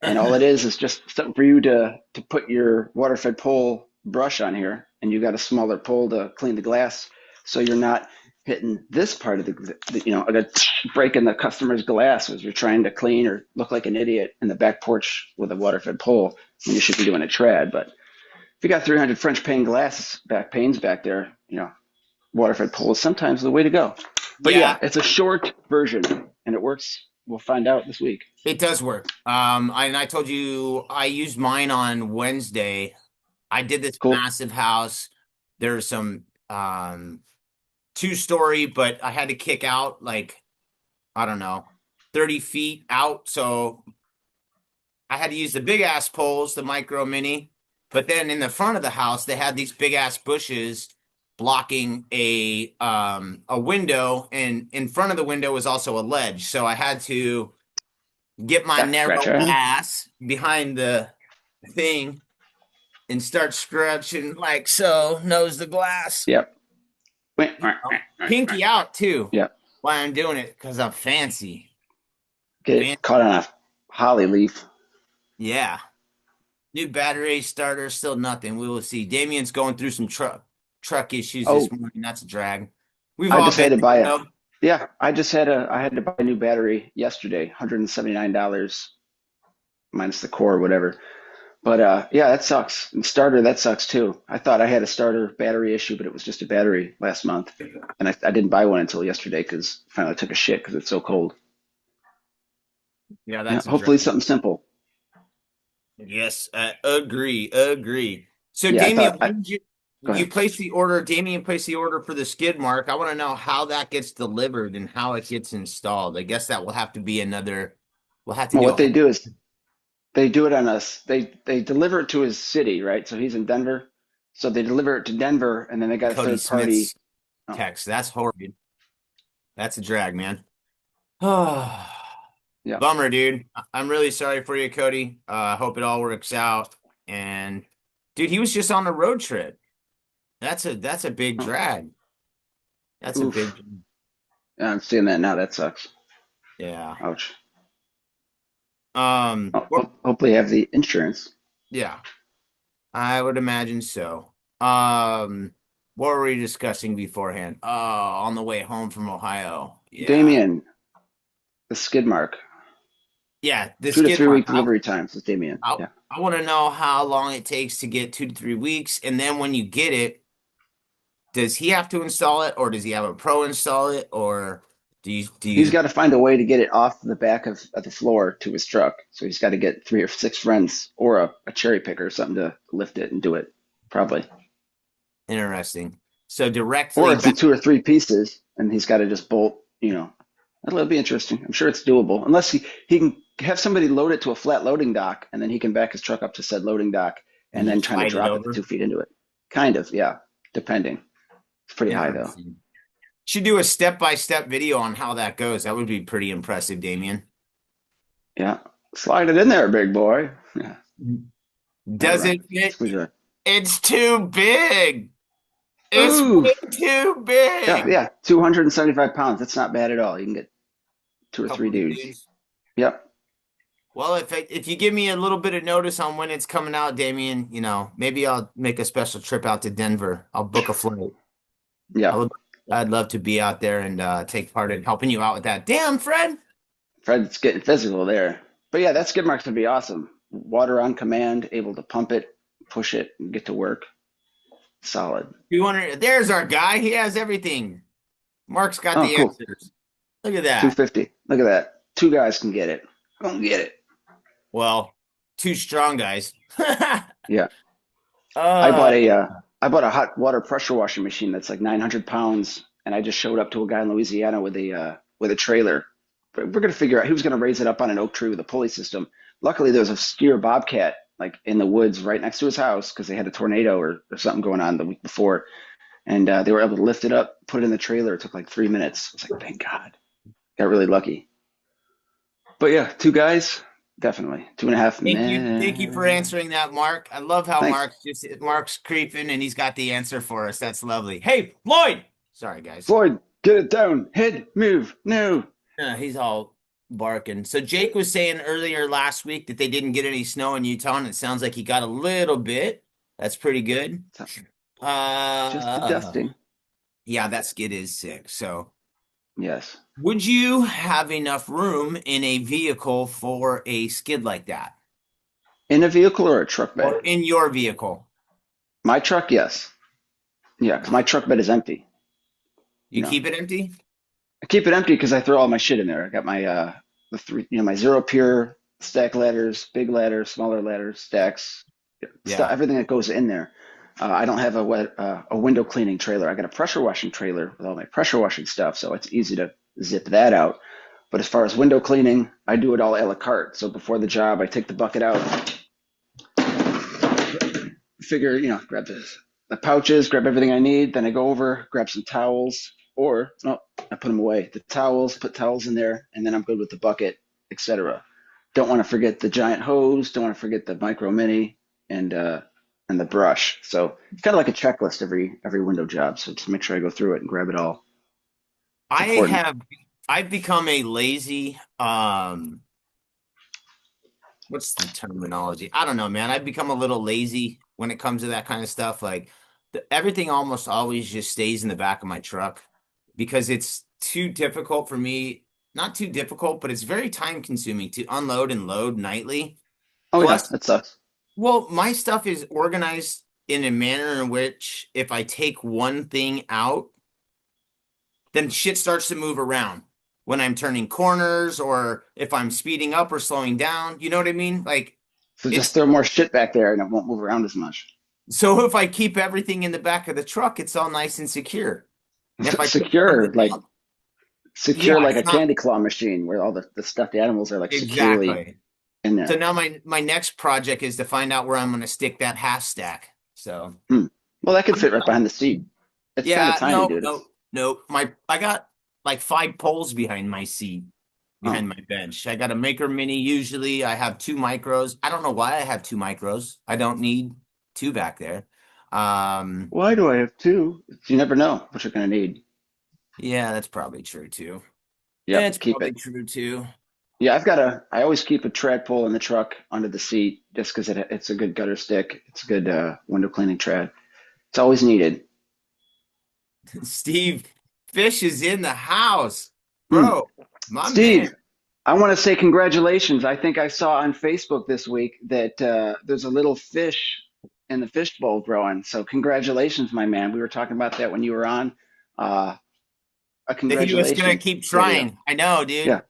Speaker 1: And all it is just something for you to put your water fed pole brush on here, and you got a smaller pole to clean the glass, so you're not hitting this part of breaking the customer's glass as you're trying to clean or look like an idiot in the back porch with a water fed pole when you should be doing a trad. But if you got 300 French pane glass back panes back there, water fed pole is sometimes the way to go. But
Speaker 2: Yeah,
Speaker 1: yeah, it's a short version and it works. We'll find out this week.
Speaker 2: it does work. And I told you I used mine on Wednesday. I did this
Speaker 1: Cool.
Speaker 2: massive house. There's some two-story, but I had to kick out like, I don't know, 30 feet out. So I had to use the big ass poles, the micro mini. But then in the front of the house, they had these big ass bushes blocking a window, and in front of the window was also a ledge. So I had to get my
Speaker 1: Back
Speaker 2: narrow
Speaker 1: scratcher.
Speaker 2: ass behind the thing and start scratching like so, nose the glass.
Speaker 1: Yep.
Speaker 2: Pinky out too.
Speaker 1: Yep.
Speaker 2: Why I'm doing it because I'm fancy.
Speaker 1: Get caught on a holly leaf.
Speaker 2: Yeah. New battery starter, still nothing. We will see. Damien's going through some truck issues this
Speaker 1: Oh,
Speaker 2: morning. That's a drag. We've
Speaker 1: I
Speaker 2: all
Speaker 1: just
Speaker 2: been
Speaker 1: had to buy
Speaker 2: there,
Speaker 1: a.
Speaker 2: though.
Speaker 1: Yeah, I had to buy a new battery yesterday, $179 minus the core or whatever. But yeah, that sucks. And starter, that sucks too. I thought I had a starter battery issue, but it was just a battery last month, and I didn't buy one until yesterday because I finally took a shit because it's so cold.
Speaker 2: Yeah,
Speaker 1: Yeah,
Speaker 2: that's a drag.
Speaker 1: hopefully something simple.
Speaker 2: Yes, agree. So,
Speaker 1: Yeah, I
Speaker 2: Damien,
Speaker 1: thought.
Speaker 2: when did
Speaker 1: Go
Speaker 2: you
Speaker 1: ahead.
Speaker 2: place the order? Damien placed the order for the skid mark. I want to know how that gets delivered and how it gets installed. I guess that will have to be another. We'll have to
Speaker 1: Well,
Speaker 2: do a
Speaker 1: what they
Speaker 2: whole
Speaker 1: do is they do it on us. They deliver it to his city, right? So he's in Denver. So they deliver it to Denver, and then they got a
Speaker 2: Cody
Speaker 1: third party.
Speaker 2: Smith's
Speaker 1: Oh,
Speaker 2: text. That's horrible. That's a drag, man. Bummer,
Speaker 1: yeah.
Speaker 2: dude. I'm really sorry for you, Cody. I hope it all works out. And dude, he was just on a road trip. That's a big
Speaker 1: Oh,
Speaker 2: drag. That's a big,
Speaker 1: oof. Yeah, I'm seeing that now. That sucks.
Speaker 2: yeah.
Speaker 1: Ouch.
Speaker 2: What,
Speaker 1: Hopefully, you have the insurance.
Speaker 2: yeah, I would imagine so. Um, what were we discussing beforehand? Oh, on the way home from Ohio. Yeah.
Speaker 1: Damien, the skid mark.
Speaker 2: Yeah, the
Speaker 1: 2 to 3
Speaker 2: skid mark.
Speaker 1: week delivery times is Damien.
Speaker 2: I,
Speaker 1: Yeah.
Speaker 2: I want to know how long it takes to get 2 to 3 weeks. And then when you get it, does he have to install it or does he have a pro install it or do
Speaker 1: He's
Speaker 2: you
Speaker 1: got to find a way to get it off the back of the floor to his truck. So he's got to get 3 or 6 friends or a cherry picker or something to lift it and do it. Probably.
Speaker 2: interesting. So
Speaker 1: Or
Speaker 2: directly
Speaker 1: it's in
Speaker 2: back
Speaker 1: 2 or 3 pieces and he's got to just bolt. That'll be interesting. I'm sure it's doable. Unless he can have somebody load it to a flat loading dock and then he can back his truck up to said loading dock
Speaker 2: and
Speaker 1: and then
Speaker 2: just
Speaker 1: trying to
Speaker 2: slide it
Speaker 1: drop it the
Speaker 2: over.
Speaker 1: 2 feet into it. Kind of, yeah. Depending. It's pretty high though.
Speaker 2: Interesting. Should do a step-by-step video on how that goes. That would be pretty impressive, Damien.
Speaker 1: Yeah. Slide it in there, big boy. Yeah.
Speaker 2: Does
Speaker 1: Whatever.
Speaker 2: it fit?
Speaker 1: Squeeze it.
Speaker 2: It's too big. It's
Speaker 1: Ooh,
Speaker 2: way too
Speaker 1: yeah,
Speaker 2: big.
Speaker 1: yeah, 275 pounds. That's not bad at all. You can get two or three
Speaker 2: Couple of
Speaker 1: dudes.
Speaker 2: dudes.
Speaker 1: Yep.
Speaker 2: Well, if you give me a little bit of notice on when it's coming out, Damien, maybe I'll make a special trip out to Denver. I'll book a flight. I
Speaker 1: Yeah.
Speaker 2: would, I'd love to be out there and take part in helping you out with that. Damn, Fred.
Speaker 1: Fred's getting physical there. But yeah, that skid mark's gonna be awesome. Water on command, able to pump it, push it, and get to work. Solid.
Speaker 2: 200. There's our guy. He has everything. Mark's got
Speaker 1: Oh,
Speaker 2: the
Speaker 1: cool.
Speaker 2: answers. Look at that.
Speaker 1: 250. Look at that. Two guys can get it. Go and get it.
Speaker 2: Well, two strong guys.
Speaker 1: Yeah. I
Speaker 2: uh,
Speaker 1: bought a I bought a hot water pressure washing machine that's like 900 pounds, and I just showed up to a guy in Louisiana with a trailer. But we're gonna figure out who's gonna raise it up on an oak tree with a pulley system. Luckily, there was a steer bobcat like in the woods right next to his house because they had a tornado or something going on the week before, and they were able to lift it up, put it in the trailer. It took like 3 minutes. It's like thank God, got really lucky. But yeah, two guys, definitely 2.5
Speaker 2: thank you. Thank you for
Speaker 1: men.
Speaker 2: answering that, Mark. I love how
Speaker 1: Thanks,
Speaker 2: Mark's creeping and he's got the answer for us. That's lovely. Hey, Lloyd. Sorry, guys.
Speaker 1: Floyd. Get it down. Head move. No.
Speaker 2: He's all barking. So Jake was saying earlier last week that they didn't get any snow in Utah, and it sounds like he got a little bit. That's pretty good.
Speaker 1: Just the
Speaker 2: Uh,
Speaker 1: dusting.
Speaker 2: yeah, that skid is sick. So,
Speaker 1: Yes.
Speaker 2: would you have enough room in a vehicle for a skid like that,
Speaker 1: In a vehicle or a truck
Speaker 2: or
Speaker 1: bed?
Speaker 2: in your vehicle?
Speaker 1: My truck, yes. Yeah, because my truck bed is empty. You
Speaker 2: You
Speaker 1: know,
Speaker 2: keep it empty?
Speaker 1: I keep it empty because I throw all my shit in there. I got my the three, my zero pure stack ladders, big ladders, smaller ladders, stacks, stuff,
Speaker 2: Yeah.
Speaker 1: everything that goes in there. I don't have a window cleaning trailer. I got a pressure washing trailer with all my pressure washing stuff, so it's easy to zip that out. But as far as window cleaning, I do it all a la carte. So before the job, I take the bucket out, figure, grab the pouches, grab everything I need. Then I go over, grab some towels, or no, I put them away. The towels, put towels in there, and then I'm good with the bucket, etc. Don't want to forget the giant hose. Don't want to forget the micro mini and and the brush. So it's kind of like a checklist every window job. So just make sure I go through it and grab it all. It's
Speaker 2: I
Speaker 1: important.
Speaker 2: have I've become a lazy what's the terminology? I don't know, man. I've become a little lazy when it comes to that kind of stuff. Like everything almost always just stays in the back of my truck because it's too difficult for me. Not too difficult, but it's very time consuming to unload and load nightly.
Speaker 1: Oh yeah,
Speaker 2: Plus,
Speaker 1: that sucks.
Speaker 2: well, my stuff is organized in a manner in which if I take one thing out, then shit starts to move around when I'm turning corners or if I'm speeding up or slowing down. You know what I mean? Like
Speaker 1: So just
Speaker 2: it's
Speaker 1: throw more shit back there, and it won't move around as much.
Speaker 2: so if I keep everything in the back of the truck, it's all nice and secure. And if I take
Speaker 1: Secure,
Speaker 2: something
Speaker 1: like
Speaker 2: out, yeah,
Speaker 1: secure, like
Speaker 2: it's
Speaker 1: a
Speaker 2: not
Speaker 1: candy claw machine, where all the stuffed animals are like securely
Speaker 2: exactly.
Speaker 1: in
Speaker 2: So
Speaker 1: there.
Speaker 2: now my next project is to find out where I'm going to stick that half stack. So
Speaker 1: Hmm. Well, that could
Speaker 2: I'm
Speaker 1: fit right behind the seat. It's kind of
Speaker 2: yeah,
Speaker 1: tiny,
Speaker 2: no,
Speaker 1: dude.
Speaker 2: no, no. I got like five poles behind my seat,
Speaker 1: Oh,
Speaker 2: behind my bench. I got a Maker Mini. Usually, I have two micros. I don't know why I have two micros. I don't need two back there. Um,
Speaker 1: why do I have two? You never know what you're gonna need.
Speaker 2: yeah, that's probably true too. It's
Speaker 1: Yep, keep
Speaker 2: probably
Speaker 1: it.
Speaker 2: true too.
Speaker 1: Yeah, I always keep a trad pole in the truck under the seat just because it's a good gutter stick. It's a good window cleaning trad. It's always needed.
Speaker 2: Steve Fish is in the house,
Speaker 1: Hmm.
Speaker 2: bro. My man.
Speaker 1: Steve, I want to say congratulations. I think I saw on Facebook this week that there's a little fish in the fish bowl growing. So congratulations, my man. We were talking about that when you were on. Uh, a
Speaker 2: That he was gonna
Speaker 1: congratulations
Speaker 2: keep
Speaker 1: video.
Speaker 2: trying. I know, dude.
Speaker 1: Yeah,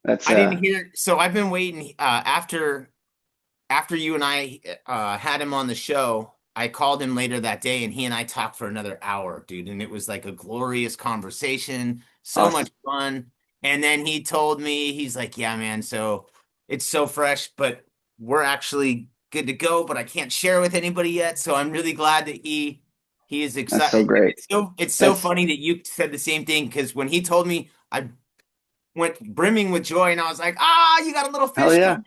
Speaker 1: that's
Speaker 2: I didn't hear. So I've been waiting. After you and I had him on the show, I called him later that day, and he and I talked for another hour, dude. And it was like a glorious conversation, so
Speaker 1: awesome.
Speaker 2: much fun. And then he told me, he's like, "Yeah, man. So it's so fresh, but we're actually good to go, but I can't share with anybody yet. So I'm really glad that he is
Speaker 1: That's so
Speaker 2: excited.
Speaker 1: great.
Speaker 2: It's so
Speaker 1: That's
Speaker 2: funny that you said the same thing because when he told me, I went brimming with joy, and I was like, "Ah, you got a little
Speaker 1: hell
Speaker 2: fish
Speaker 1: yeah.
Speaker 2: coming."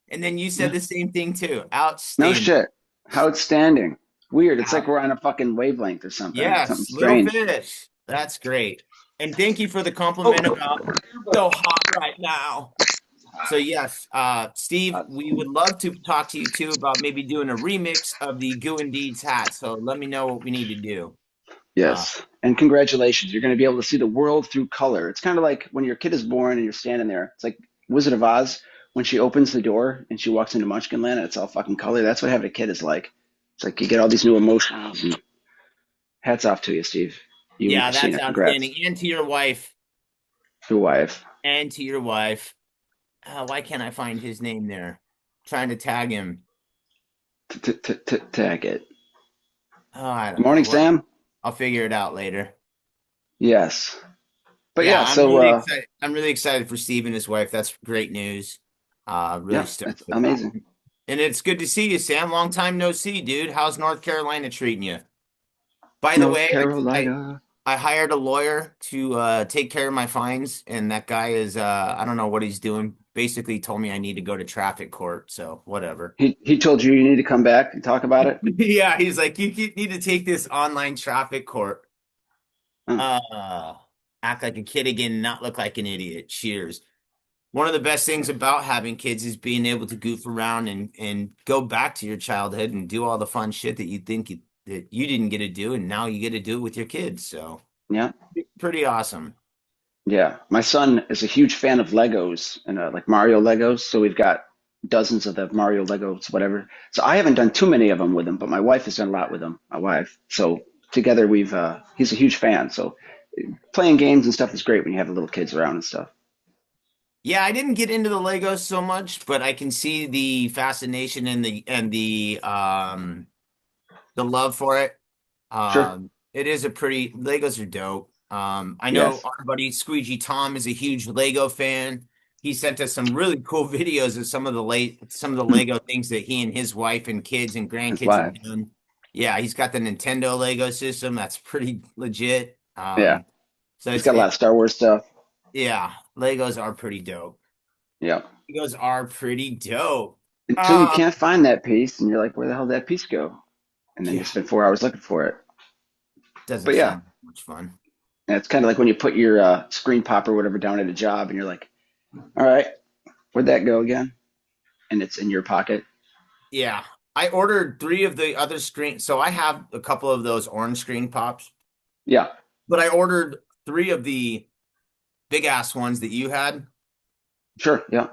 Speaker 2: And then you said
Speaker 1: Yeah.
Speaker 2: the same thing too.
Speaker 1: No
Speaker 2: Outstanding.
Speaker 1: shit. Outstanding. Weird. It's like we're on a fucking wavelength or something. Something
Speaker 2: Yes, little
Speaker 1: strange.
Speaker 2: fish. That's great. And thank you for the
Speaker 1: Oh,
Speaker 2: compliment about so hot right now. So yes, Steve, we would love to talk to you too about maybe doing a remix of the Goo and Deeds hat. So let me know what we need to do. Uh,
Speaker 1: yes. And congratulations. You're going to be able to see the world through color. It's kind of like when your kid is born and you're standing there. It's like Wizard of Oz when she opens the door and she walks into Munchkin Land and it's all fucking color. That's what having a kid is like. It's like you get all these new emotions. And hats off to you, Steve. You and
Speaker 2: yeah, that's
Speaker 1: Christina. Congrats.
Speaker 2: outstanding. And to your wife,
Speaker 1: Your wife.
Speaker 2: and to your wife. Why can't I find his name there? Trying to tag him.
Speaker 1: Tag it.
Speaker 2: Oh, I
Speaker 1: Good
Speaker 2: don't know.
Speaker 1: morning,
Speaker 2: What?
Speaker 1: Sam.
Speaker 2: I'll figure it out later.
Speaker 1: Yes. But
Speaker 2: Yeah,
Speaker 1: yeah, so
Speaker 2: I'm really excited for Steve and his wife. That's great news. Really
Speaker 1: yeah,
Speaker 2: stoked
Speaker 1: that's
Speaker 2: for that.
Speaker 1: amazing.
Speaker 2: And it's good to see you, Sam. Long time no see, dude. How's North Carolina treating you? By the
Speaker 1: North
Speaker 2: way,
Speaker 1: Carolina.
Speaker 2: I hired a lawyer to take care of my fines, and that guy is I don't know what he's doing. Basically told me I need to go to traffic court, so whatever.
Speaker 1: He told you you need to come back and talk about it.
Speaker 2: Yeah, he's like, you need to take this online traffic court.
Speaker 1: Oh,
Speaker 2: Uh, act like a kid again, not look like an idiot. Cheers. One of the best things about having kids is being able to goof around and go back to your childhood and do all the fun shit that you think that you didn't get to do, and now you get to do it with your kids. So
Speaker 1: yeah,
Speaker 2: pretty awesome.
Speaker 1: yeah. My son is a huge fan of Legos and like Mario Legos. So we've got dozens of the Mario Legos, whatever. So I haven't done too many of them with him, but my wife has done a lot with them. My wife. So together we've he's a huge fan. So playing games and stuff is great when you have the little kids around and stuff.
Speaker 2: Yeah, I didn't get into the Legos so much, but I can see the fascination and the love for it.
Speaker 1: Sure.
Speaker 2: It is a pretty Legos are dope. I know
Speaker 1: Yes.
Speaker 2: our buddy Squeegee Tom is a huge Lego fan. He sent us some really cool videos of some of the Lego things that he and his wife and kids and
Speaker 1: That's
Speaker 2: grandkids have
Speaker 1: why.
Speaker 2: done. Yeah, he's got the Nintendo Lego system. That's pretty legit.
Speaker 1: Yeah.
Speaker 2: So
Speaker 1: He's got a lot
Speaker 2: it
Speaker 1: of Star Wars stuff.
Speaker 2: yeah, Legos are pretty dope.
Speaker 1: Yeah.
Speaker 2: Legos are pretty dope.
Speaker 1: Until you
Speaker 2: Uh,
Speaker 1: can't find that piece and you're like, where the hell did that piece go? And then you
Speaker 2: yeah,
Speaker 1: spend 4 hours looking for it.
Speaker 2: doesn't
Speaker 1: But yeah,
Speaker 2: sound much fun.
Speaker 1: it's kind of like when you put your screen pop or whatever down at a job and you're like, all right, where'd that go again? And it's in your pocket.
Speaker 2: Yeah, I ordered three of the other screen. So I have a couple of those orange screen pops,
Speaker 1: Yeah,
Speaker 2: but I ordered three of the big ass ones that you had.
Speaker 1: sure. Yeah.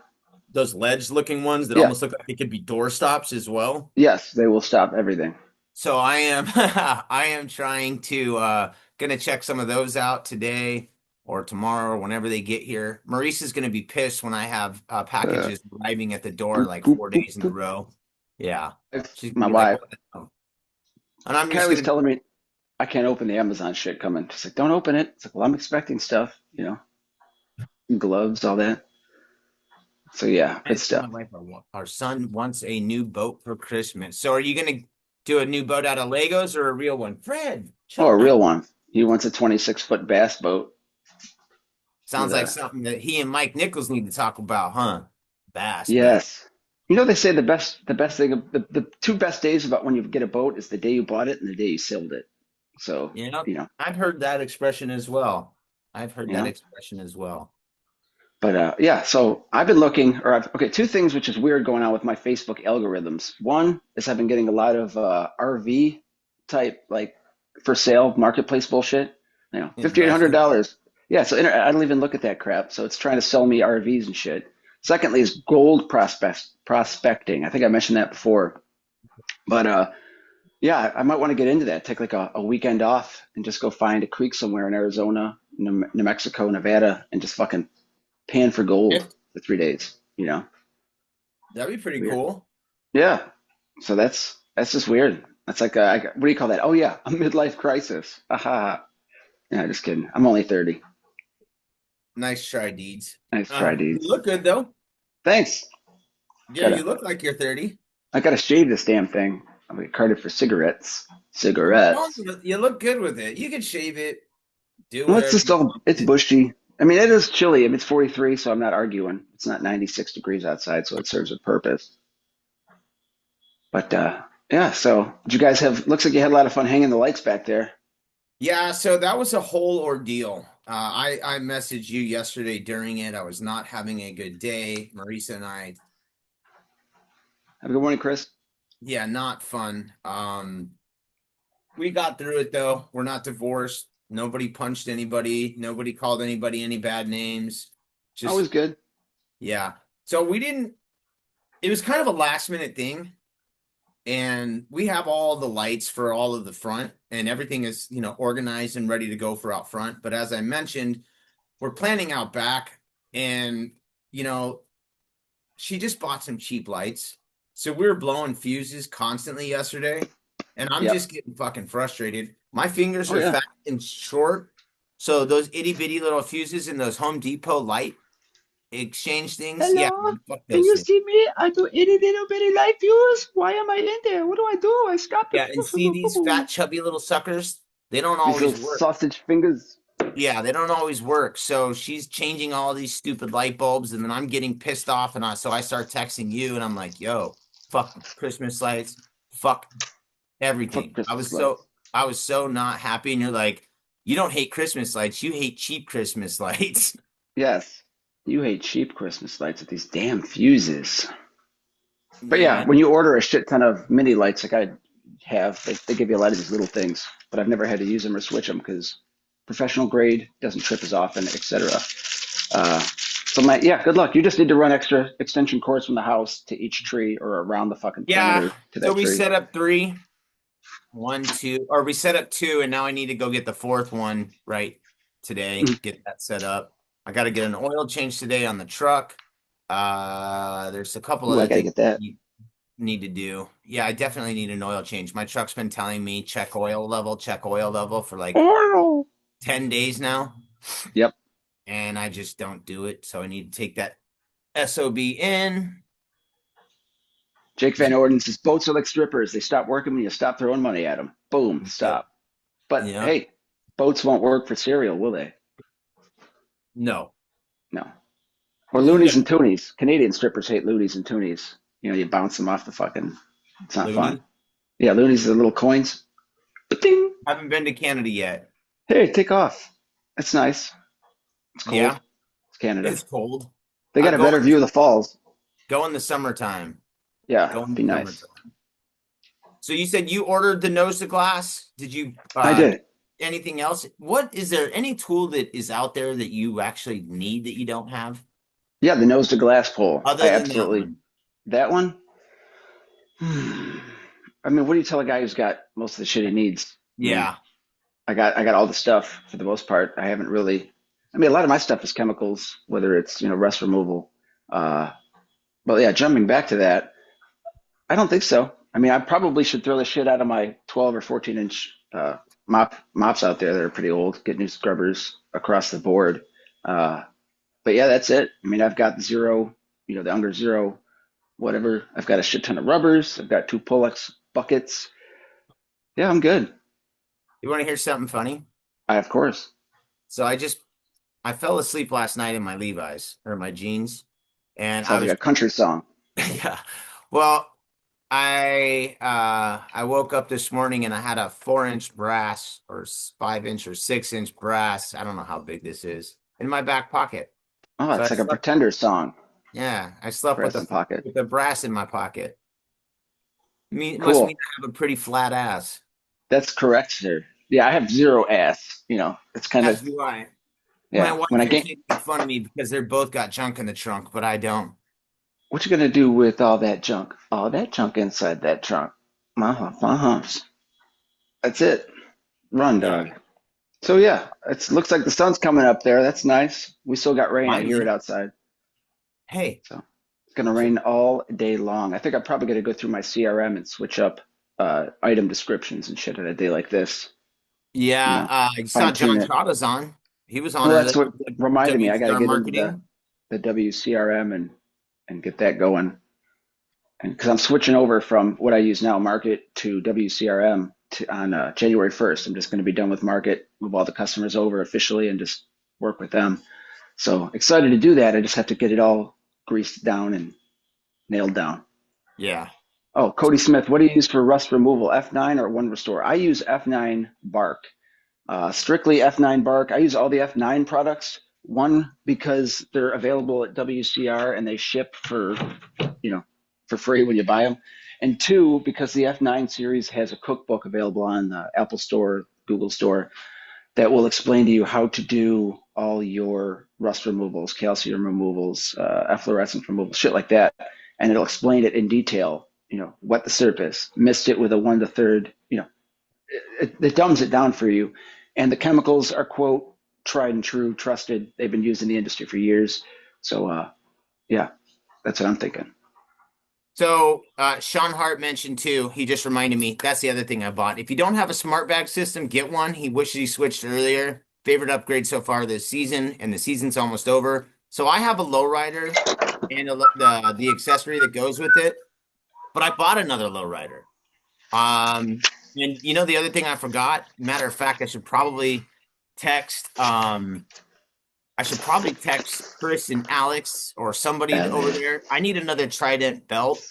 Speaker 2: Those ledge looking ones that
Speaker 1: Yeah.
Speaker 2: almost look like they could be door stops as well.
Speaker 1: Yes, they will stop everything.
Speaker 2: So I am I am trying to gonna check some of those out today or tomorrow or whenever they get here. Maurice is gonna be pissed when I have
Speaker 1: Uh,
Speaker 2: packages arriving at the door
Speaker 1: boop,
Speaker 2: like
Speaker 1: boop,
Speaker 2: four
Speaker 1: boop,
Speaker 2: days in a
Speaker 1: boop.
Speaker 2: row. Yeah. She's gonna
Speaker 1: My
Speaker 2: be like,
Speaker 1: wife,
Speaker 2: what the hell? And I'm just
Speaker 1: Kylie's
Speaker 2: gonna
Speaker 1: telling me I can't open the Amazon shit coming. She's like, don't open it. It's like, well, I'm expecting stuff, gloves, all that. So yeah,
Speaker 2: I
Speaker 1: good
Speaker 2: told my
Speaker 1: stuff.
Speaker 2: wife our son wants a new boat for Christmas. So are you gonna do a new boat out of Legos or a real one? Fred,
Speaker 1: Oh,
Speaker 2: chill
Speaker 1: a
Speaker 2: out.
Speaker 1: real one. He wants a 26-foot bass boat with
Speaker 2: Sounds like
Speaker 1: a
Speaker 2: something that he and Mike Nichols need to talk about, huh? Bass boat.
Speaker 1: yes. They say the best thing the two best days about when you get a boat is the day you bought it and the day you sailed it. So,
Speaker 2: You know,
Speaker 1: you know,
Speaker 2: I've heard that expression as well. I've heard
Speaker 1: you
Speaker 2: that
Speaker 1: know.
Speaker 2: expression as well.
Speaker 1: But yeah, so I've been looking okay, two things which is weird going on with my Facebook algorithms. One is I've been getting a lot of RV type like for sale marketplace bullshit.
Speaker 2: Interesting.
Speaker 1: $5,800. Yeah, so I don't even look at that crap. So it's trying to sell me RVs and shit. Secondly is gold prospecting. I think I mentioned that before. But yeah, I might want to get into that. Take like a weekend off and just go find a creek somewhere in Arizona, New Mexico, Nevada, and just fucking pan for gold
Speaker 2: Yeah,
Speaker 1: for 3 days.
Speaker 2: that'd be pretty
Speaker 1: Weird.
Speaker 2: cool.
Speaker 1: Yeah. So that's just weird. That's like what do you call that? Oh yeah, a midlife crisis. Aha. Yeah, just kidding. I'm only 30.
Speaker 2: Nice try, Deeds.
Speaker 1: Nice try,
Speaker 2: You
Speaker 1: dudes.
Speaker 2: look good though.
Speaker 1: Thanks.
Speaker 2: Yeah, you
Speaker 1: Gotta
Speaker 2: look like you're 30.
Speaker 1: I gotta shave this damn thing. I'm gonna card it for cigarettes.
Speaker 2: No,
Speaker 1: Cigarettes.
Speaker 2: you look good with it. You can shave it, do
Speaker 1: Well, it's
Speaker 2: whatever
Speaker 1: just
Speaker 2: you
Speaker 1: all
Speaker 2: want
Speaker 1: it's
Speaker 2: with it.
Speaker 1: bushy. I mean, it is chilly. I mean, it's 43, so I'm not arguing. It's not 96 degrees outside, so it serves a purpose. But Yeah. So did you guys have? Looks like you had a lot of fun hanging the lights back there.
Speaker 2: Yeah, so that was a whole ordeal. I messaged you yesterday during it. I was not having a good day. Marisa and I,
Speaker 1: Have a good morning, Chris.
Speaker 2: yeah, not fun. We got through it though. We're not divorced. Nobody punched anybody. Nobody called anybody any bad names.
Speaker 1: Always
Speaker 2: Just
Speaker 1: good.
Speaker 2: yeah. So we didn't. It was kind of a last minute thing, and we have all the lights for all of the front, and everything is organized and ready to go for out front. But as I mentioned, we're planning out back, and you know she just bought some cheap lights, so we were blowing fuses constantly yesterday, and I'm
Speaker 1: Yep.
Speaker 2: just getting fucking frustrated. My fingers
Speaker 1: Oh
Speaker 2: are
Speaker 1: yeah.
Speaker 2: fat and short, so those itty bitty little fuses in those Home Depot light exchange things, yeah,
Speaker 1: Hello.
Speaker 2: fuck
Speaker 1: Can
Speaker 2: those
Speaker 1: you
Speaker 2: things.
Speaker 1: see me? I do itty little bitty light views. Why am I in there? What do I do? I stop the
Speaker 2: Yeah, and see these fat chubby little suckers, they don't
Speaker 1: these little
Speaker 2: always work.
Speaker 1: sausage fingers.
Speaker 2: Yeah, they don't always work. So she's changing all these stupid light bulbs, and then I'm getting pissed off, and I start texting you, and I'm like, "Yo, fuck Christmas lights, fuck
Speaker 1: Fuck
Speaker 2: everything."
Speaker 1: Christmas lights.
Speaker 2: I was so not happy, and you're like, "You don't hate Christmas lights, you hate cheap Christmas lights."
Speaker 1: Yes. You hate cheap Christmas lights with these damn fuses. But yeah,
Speaker 2: Yeah,
Speaker 1: when you order a shit ton of mini lights like I have, they give you a lot of these little things, but I've never had to use them or switch them because professional grade doesn't trip as often, etc. So yeah, good luck. You just need to run extra extension cords from the house to each tree or around the fucking
Speaker 2: yeah.
Speaker 1: perimeter to
Speaker 2: So
Speaker 1: that
Speaker 2: we
Speaker 1: tree.
Speaker 2: set up three, one, two, or we set up two, and now I need to go get the fourth one right today.
Speaker 1: Mm.
Speaker 2: Get that set up. I got to get an oil change today on the truck. There's a couple
Speaker 1: Ooh, I
Speaker 2: other
Speaker 1: gotta
Speaker 2: things
Speaker 1: get that.
Speaker 2: you need to do. Yeah, I definitely need an oil change. My truck's been telling me check oil level for like
Speaker 1: Oil.
Speaker 2: 10 days now,
Speaker 1: Yep.
Speaker 2: and I just don't do it. So I need to take that SOB in.
Speaker 1: Jake Van Orden says boats are like strippers. They stop working when you stop throwing money at them. Boom,
Speaker 2: Yep.
Speaker 1: stop. But
Speaker 2: Yep.
Speaker 1: hey, boats won't work for cereal, will they?
Speaker 2: No.
Speaker 1: No. Or
Speaker 2: No.
Speaker 1: loonies and toonies. Canadian strippers hate loonies and toonies. You know, you bounce them off the fucking. It's not fun.
Speaker 2: Looney.
Speaker 1: Yeah, loonies are the little coins. Ding.
Speaker 2: Haven't been to Canada yet.
Speaker 1: Hey, take off. That's nice. It's cold.
Speaker 2: Yeah,
Speaker 1: It's Canada.
Speaker 2: it's cold.
Speaker 1: They got a
Speaker 2: Go
Speaker 1: better view of the falls.
Speaker 2: in the summertime.
Speaker 1: Yeah,
Speaker 2: Go in
Speaker 1: be
Speaker 2: the
Speaker 1: nice.
Speaker 2: summertime. So you said you ordered the nose to glass. Did you
Speaker 1: I did.
Speaker 2: anything else? What is there any tool that is out there that you actually need that you don't have
Speaker 1: Yeah, the nose to glass pole.
Speaker 2: other
Speaker 1: I
Speaker 2: than that
Speaker 1: absolutely.
Speaker 2: one?
Speaker 1: That one? I mean, what do you tell a guy who's got most of the shit he needs? I mean,
Speaker 2: Yeah.
Speaker 1: I got all the stuff for the most part. I haven't really. I mean, a lot of my stuff is chemicals, whether it's rust removal. Uh, but yeah, jumping back to that, I don't think so. I mean, I probably should throw the shit out of my 12 or 14-inch mops out there that are pretty old. Get new scrubbers across the board. Uh, but yeah, that's it. I mean, I've got zero, the Unger Zero, whatever. I've got a shit ton of rubbers. I've got two Pullux buckets. Yeah, I'm good.
Speaker 2: You want to hear something funny?
Speaker 1: Of course.
Speaker 2: So I fell asleep last night in my Levi's or my jeans, and I
Speaker 1: Sounds like
Speaker 2: was
Speaker 1: a country song.
Speaker 2: yeah. Well, I woke up this morning and I had a 4 inch brass or 5 inch or 6 inch brass. I don't know how big this is in my back pocket.
Speaker 1: Oh,
Speaker 2: So I
Speaker 1: it's like a
Speaker 2: slept.
Speaker 1: Pretender song.
Speaker 2: Yeah, I slept with
Speaker 1: Preston Pocket.
Speaker 2: the brass in my pocket. Must mean
Speaker 1: Cool.
Speaker 2: I have a pretty flat ass.
Speaker 1: That's correct, sir. Yeah, I have zero ass. It's kind
Speaker 2: As
Speaker 1: of,
Speaker 2: do I. My
Speaker 1: yeah. When
Speaker 2: wife
Speaker 1: I
Speaker 2: and
Speaker 1: get,
Speaker 2: kid make fun of me because they're both got junk in the trunk, but I don't.
Speaker 1: what you gonna do with all that junk? All that junk inside that trunk. My humps. That's it. Run,
Speaker 2: Yeah,
Speaker 1: dog. So yeah, it looks like the sun's coming up there. That's nice. We still got rain. I hear it
Speaker 2: finally.
Speaker 1: outside.
Speaker 2: Hey,
Speaker 1: So it's gonna rain all day long. I think I'm probably gonna go through my CRM and switch up item descriptions and shit on a day like this. You
Speaker 2: yeah,
Speaker 1: know,
Speaker 2: you saw
Speaker 1: fine tune
Speaker 2: John
Speaker 1: it.
Speaker 2: Trotta's on. He was on
Speaker 1: Well,
Speaker 2: a
Speaker 1: that's what reminded me. I got to
Speaker 2: WCR
Speaker 1: get into the
Speaker 2: marketing.
Speaker 1: the WCRM and get that going. And because I'm switching over from what I use now, Market, to WCRM on January 1st. I'm just going to be done with Market, move all the customers over officially, and just work with them. So excited to do that. I just have to get it all greased down and nailed down.
Speaker 2: Yeah.
Speaker 1: Oh, Cody Smith, what do you use for rust removal? F9 or One Restore? I use F9 bark. Strictly F9 bark. I use all the F9 products. One, because they're available at WCR and they ship you know, for free when you buy them. And two, because the F9 series has a cookbook available on the Apple Store, Google Store, that will explain to you how to do all your rust removals, calcium removals, efflorescence removals, shit like that. And it'll explain it in detail, what the syrup is. Mist it with a 1 to 3rd, it dumbs it down for you. And the chemicals are, quote, tried and true, trusted. They've been used in the industry for years. So, yeah, that's what I'm thinking.
Speaker 2: So, Sean Hart mentioned too, he just reminded me, that's the other thing I bought. If you don't have a smart bag system, get one. He wishes he switched earlier. Favorite upgrade so far this season, and the season's almost over. So I have a lowrider and the accessory that goes with it, but I bought another lowrider. And the other thing I forgot, matter of fact, text I should probably text Chris and Alex or somebody over
Speaker 1: Alex.
Speaker 2: there. I need another Trident belt.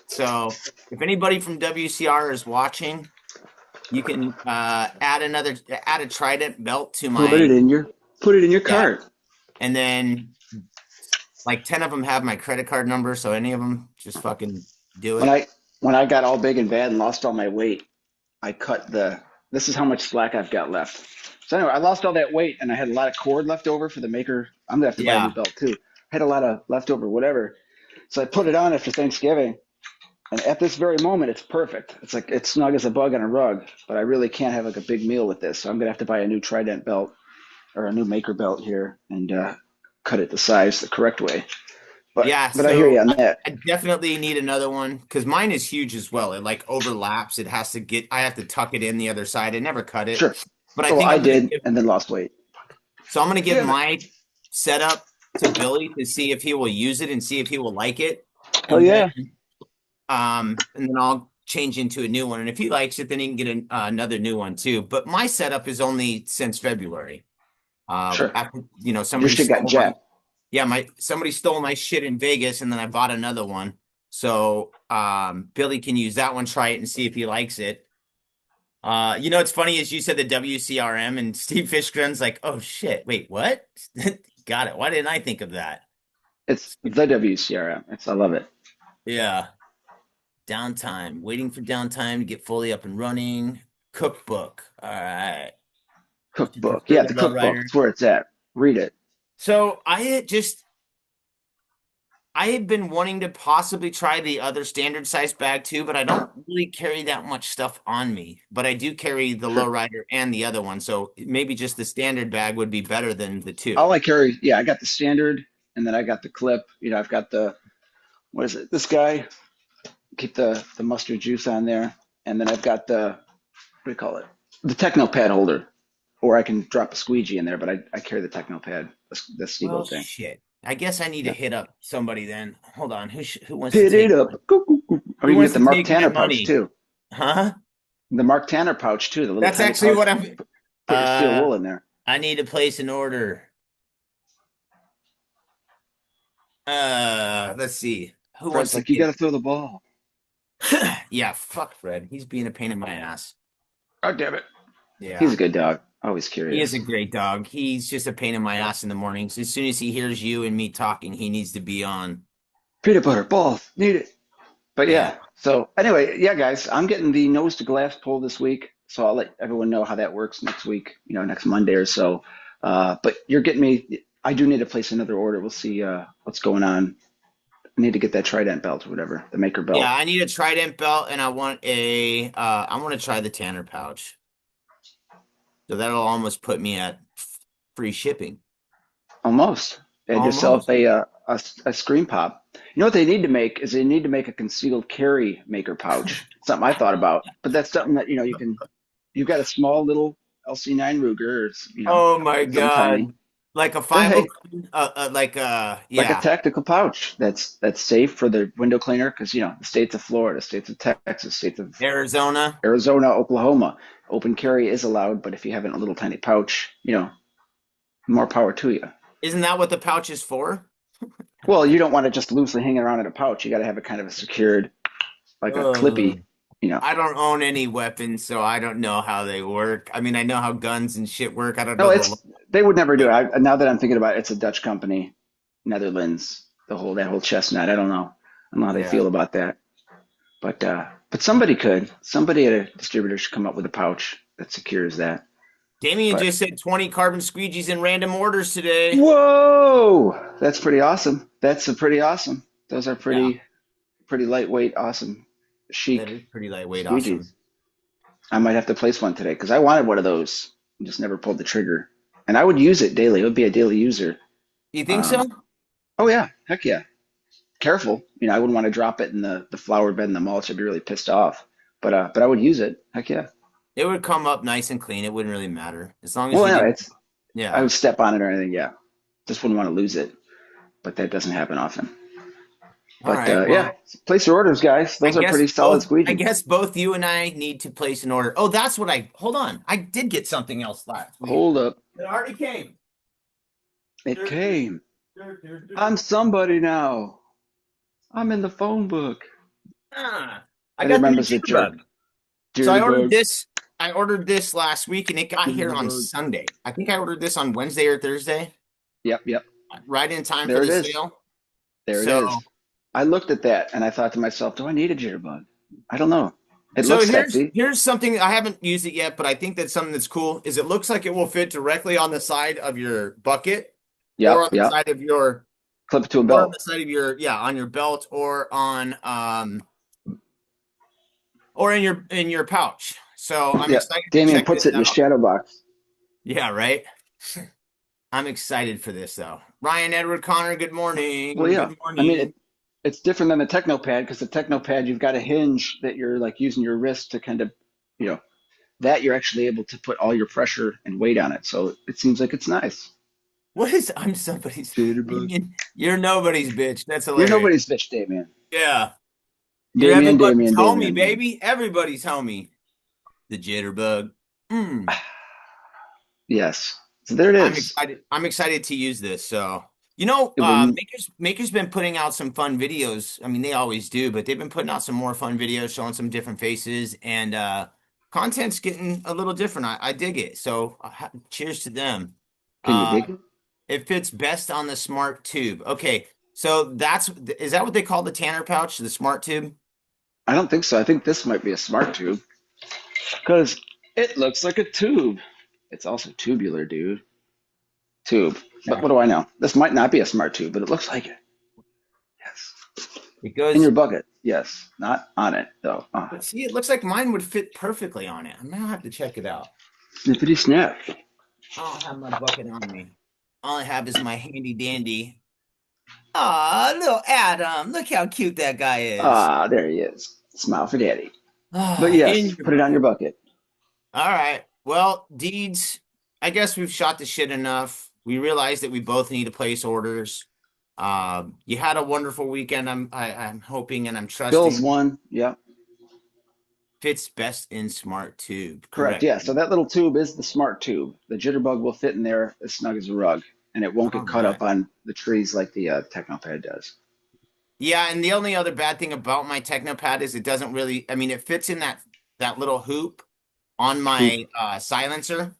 Speaker 2: So if anybody from WCR is watching, you can add a Trident belt to
Speaker 1: Put it
Speaker 2: my
Speaker 1: in your put it in your
Speaker 2: yeah,
Speaker 1: cart.
Speaker 2: and then like 10 of them have my credit card number, so any of them just fucking do
Speaker 1: When
Speaker 2: it.
Speaker 1: I got all big and bad and lost all my weight, I cut the. This is how much slack I've got left. So anyway, I lost all that weight and I had a lot of cord left over for the maker. I'm gonna have to buy a new
Speaker 2: Yeah.
Speaker 1: belt too. I had a lot of leftover whatever. So I put it on after Thanksgiving, and at this very moment, it's perfect. It's like it's snug as a bug on a rug. But I really can't have like a big meal with this, so I'm gonna have to buy a new Trident belt or a new maker belt here and cut it to size the correct way. But
Speaker 2: Yeah,
Speaker 1: but I hear you
Speaker 2: so
Speaker 1: on that.
Speaker 2: I definitely need another one because mine is huge as well. It like overlaps. I have to tuck it in the other side. I never cut it,
Speaker 1: Sure.
Speaker 2: but I
Speaker 1: Well,
Speaker 2: think
Speaker 1: I did, and then lost weight.
Speaker 2: I'm gonna give
Speaker 1: Yeah.
Speaker 2: my setup to Billy to see if he will use it and see if he will like it.
Speaker 1: Hell
Speaker 2: And then,
Speaker 1: yeah.
Speaker 2: I'll change into a new one. And if he likes it, then he can get another new one too. But my setup is only since February.
Speaker 1: Sure.
Speaker 2: After,
Speaker 1: Your
Speaker 2: somebody
Speaker 1: shit got
Speaker 2: stole my
Speaker 1: jacked.
Speaker 2: Yeah, my somebody stole my shit in Vegas, and then I bought another one. So Billy can use that one, try it, and see if he likes it. What's funny is you said the WCRM, and Steve Fishgren's like, "Oh shit, wait, what?" Got it. Why didn't I think of that?
Speaker 1: It's the WCRM. I love it.
Speaker 2: Yeah, downtime, waiting for downtime to get fully up and running. Cookbook. All right. Would you
Speaker 1: Cookbook.
Speaker 2: prefer
Speaker 1: Yeah,
Speaker 2: the
Speaker 1: the cookbook.
Speaker 2: lowrider?
Speaker 1: That's where it's at. Read it.
Speaker 2: So I had been wanting to possibly try the other standard size bag too, but I don't really carry that much stuff on me. But I do carry the
Speaker 1: Sure.
Speaker 2: lowrider and the other one, so maybe just the standard bag would be better than the
Speaker 1: All
Speaker 2: two.
Speaker 1: I carry, yeah, I got the standard, and then I got the clip. I've got what is it? This guy, keep the mustard juice on there, and then I've got what do you call it? The Techno pad holder, or I can drop a squeegee in there, but I carry the Techno pad, the
Speaker 2: Well,
Speaker 1: Stevo thing.
Speaker 2: shit. I guess I need to
Speaker 1: Yeah.
Speaker 2: hit up somebody then. Hold on. Who wants to
Speaker 1: Hit it
Speaker 2: take
Speaker 1: up. Coo, coo, coo. Or
Speaker 2: who
Speaker 1: you can
Speaker 2: wants
Speaker 1: get the
Speaker 2: to
Speaker 1: Mark
Speaker 2: take my
Speaker 1: Tanner pouch
Speaker 2: money?
Speaker 1: too.
Speaker 2: Huh?
Speaker 1: The Mark Tanner pouch too, the little
Speaker 2: That's
Speaker 1: tiny
Speaker 2: actually
Speaker 1: pouch.
Speaker 2: what I'm
Speaker 1: Put your steel
Speaker 2: uh
Speaker 1: wool in there.
Speaker 2: I need to place an order. Let's see. Who wants
Speaker 1: Fred's
Speaker 2: to
Speaker 1: like, you got
Speaker 2: get
Speaker 1: to throw the ball.
Speaker 2: Yeah, fuck Fred. He's being a pain in my ass.
Speaker 1: Oh, damn it. He's
Speaker 2: Yeah.
Speaker 1: a good dog. Always
Speaker 2: He is a
Speaker 1: curious.
Speaker 2: great dog. He's just a pain in my
Speaker 1: Yeah.
Speaker 2: ass in the mornings. As soon as he hears you and me talking, he needs to be on.
Speaker 1: Peanut butter, balls, need it. But
Speaker 2: Yeah.
Speaker 1: yeah. So anyway, yeah, guys, I'm getting the nose to glass pull this week. So I'll let everyone know how that works next week, next Monday or so. But you're getting me. I do need to place another order. We'll see what's going on. I need to get that Trident belt or whatever, the maker
Speaker 2: Yeah,
Speaker 1: belt.
Speaker 2: I need a Trident belt and I want to try the Tanner pouch. So that'll almost put me at free shipping.
Speaker 1: Almost. Add yourself
Speaker 2: Almost.
Speaker 1: a screen pop. You know what they need to make is they need to make a concealed carry maker pouch. Something I thought about, but that's something that you can. You've got a small little LC9 Ruger, or
Speaker 2: Oh my
Speaker 1: something tiny.
Speaker 2: God. Like a
Speaker 1: But
Speaker 2: 50,
Speaker 1: hey, like a
Speaker 2: yeah,
Speaker 1: tactical pouch that's safe for the window cleaner because the states of Florida, states of Texas, states of
Speaker 2: Arizona.
Speaker 1: Arizona, Oklahoma, open carry is allowed. But if you have it in a little tiny pouch, more power to you.
Speaker 2: Isn't that what the pouch is for?
Speaker 1: Well, you don't want it just loosely hanging around in a pouch. You got to have it kind of a secured. like a
Speaker 2: Uh,
Speaker 1: clippy, you know.
Speaker 2: I don't own any weapons, so I don't know how they work. I mean, I know how guns and shit work. I don't
Speaker 1: No,
Speaker 2: know the law.
Speaker 1: it's they would never do it. Now that I'm thinking about it, it's a Dutch company, Netherlands. That whole chestnut. I don't know how they
Speaker 2: Yeah.
Speaker 1: feel about that. But somebody could. Somebody at a distributor should come up with a pouch that secures that.
Speaker 2: Damien
Speaker 1: But
Speaker 2: just said 20 carbon squeegees in random orders today.
Speaker 1: whoa, that's pretty awesome. That's a pretty awesome. Those are
Speaker 2: Yeah,
Speaker 1: pretty lightweight, awesome,
Speaker 2: that
Speaker 1: chic
Speaker 2: is pretty lightweight.
Speaker 1: squeegees.
Speaker 2: Awesome.
Speaker 1: I might have to place one today because I wanted one of those. Just never pulled the trigger. And I would use it daily. It would be a daily user.
Speaker 2: You think so?
Speaker 1: Um, oh yeah, heck yeah. Careful, I wouldn't want to drop it in the flower bed in the mulch. I'd be really pissed off. But I would use it. Heck yeah.
Speaker 2: It would come up nice and clean. It wouldn't really matter as long as
Speaker 1: Well,
Speaker 2: you
Speaker 1: no,
Speaker 2: didn't.
Speaker 1: I
Speaker 2: Yeah.
Speaker 1: would step on it or anything. Yeah, just wouldn't want to lose it. But that doesn't happen often.
Speaker 2: All
Speaker 1: But
Speaker 2: right.
Speaker 1: yeah,
Speaker 2: Well,
Speaker 1: place your orders, guys.
Speaker 2: I
Speaker 1: Those are
Speaker 2: guess
Speaker 1: pretty solid
Speaker 2: both. I
Speaker 1: squeegees.
Speaker 2: guess both you and I need to place an order. Oh, that's what I. Hold on. I did get something else last week.
Speaker 1: Hold up,
Speaker 2: It already came.
Speaker 1: it
Speaker 2: Dur, dur,
Speaker 1: came.
Speaker 2: dur, dur,
Speaker 1: I'm
Speaker 2: dur.
Speaker 1: somebody now. I'm in the phone book.
Speaker 2: Ah, I
Speaker 1: And it
Speaker 2: got the new
Speaker 1: remembers the jerk.
Speaker 2: jitterbug. So I ordered
Speaker 1: Jitterbug.
Speaker 2: this. I ordered this last week, and it got here on
Speaker 1: Jitterbug.
Speaker 2: Sunday. I think I ordered this on Wednesday or Thursday,
Speaker 1: Yep, yep.
Speaker 2: right in time for
Speaker 1: There it
Speaker 2: the
Speaker 1: is.
Speaker 2: sale.
Speaker 1: There it is.
Speaker 2: So,
Speaker 1: I looked at that and I thought to myself, do I need a jitterbug? I don't know. It
Speaker 2: so
Speaker 1: looks
Speaker 2: here's
Speaker 1: sexy.
Speaker 2: here's something I haven't used it yet, but I think that's something that's cool. Is it looks like it will fit directly on the side of your bucket, or
Speaker 1: Yep,
Speaker 2: on the
Speaker 1: yep.
Speaker 2: side of your,
Speaker 1: Clip it to a
Speaker 2: or on
Speaker 1: belt.
Speaker 2: the side of your, yeah, on your belt, or in your pouch. So I'm
Speaker 1: Yeah.
Speaker 2: excited to
Speaker 1: Damien
Speaker 2: check
Speaker 1: puts
Speaker 2: this
Speaker 1: it in the
Speaker 2: out.
Speaker 1: shadow box.
Speaker 2: Yeah, right. I'm excited for this though. Ryan Edward Connor, good
Speaker 1: Well,
Speaker 2: morning.
Speaker 1: yeah.
Speaker 2: Good
Speaker 1: I mean,
Speaker 2: morning.
Speaker 1: it's different than the Technopad because the Technopad, you've got a hinge that you're like using your wrist to kind of, you know, that you're actually able to put all your pressure and weight on it. So it seems like it's nice.
Speaker 2: What is I'm somebody's
Speaker 1: Jitterbug.
Speaker 2: you're nobody's bitch. That's
Speaker 1: You're
Speaker 2: hilarious.
Speaker 1: nobody's bitch, Damien.
Speaker 2: Yeah. You're
Speaker 1: Damien,
Speaker 2: everybody's
Speaker 1: Damien,
Speaker 2: homie,
Speaker 1: Damien.
Speaker 2: baby. Everybody's homie. The jitterbug. Mm.
Speaker 1: Yes. So there it
Speaker 2: I'm
Speaker 1: is.
Speaker 2: excited. I'm excited to use this. So,
Speaker 1: It will,
Speaker 2: Maker's been putting out some fun videos. I mean, they always do, but they've been putting out some more fun videos showing some different faces, and content's getting a little different. I dig it. So, cheers to them.
Speaker 1: can you
Speaker 2: Uh,
Speaker 1: dig it?
Speaker 2: it fits best on the smart tube. Okay, so is that what they call the Tanner pouch, the smart tube?
Speaker 1: I don't think so. I think this might be a smart tube because it looks like a tube. It's also tubular, dude. Tube. But
Speaker 2: Yeah.
Speaker 1: what do I know? This might not be a smart tube, but it looks like it. Yes.
Speaker 2: It
Speaker 1: In
Speaker 2: goes,
Speaker 1: your bucket. Yes. Not on it, though.
Speaker 2: but see, it looks like mine would fit perfectly on it. I'm gonna have to check it out.
Speaker 1: Snippity snap.
Speaker 2: I don't have my bucket on me. All I have is my handy dandy. Aw, little Adam. Look how cute that guy is.
Speaker 1: Ah, there he is. Smile for daddy. But
Speaker 2: Ah, in
Speaker 1: yes,
Speaker 2: your
Speaker 1: put it on your
Speaker 2: bucket.
Speaker 1: bucket.
Speaker 2: All right. Well, Deeds, I guess we've shot the shit enough. We realized that we both need to place orders. You had a wonderful weekend. I'm hoping and I'm
Speaker 1: Bill's
Speaker 2: trusting
Speaker 1: one. Yep.
Speaker 2: fits best in smart tube.
Speaker 1: Correct.
Speaker 2: Correct.
Speaker 1: Yeah. So that little tube is the smart tube. The jitterbug will fit in there as snug as a rug, and it won't
Speaker 2: All
Speaker 1: get caught
Speaker 2: right.
Speaker 1: up on the trees like the Technopad does.
Speaker 2: Yeah, and the only other bad thing about my Technopad is it doesn't really, I mean, it fits in that little hoop on
Speaker 1: Hoop.
Speaker 2: my silencer.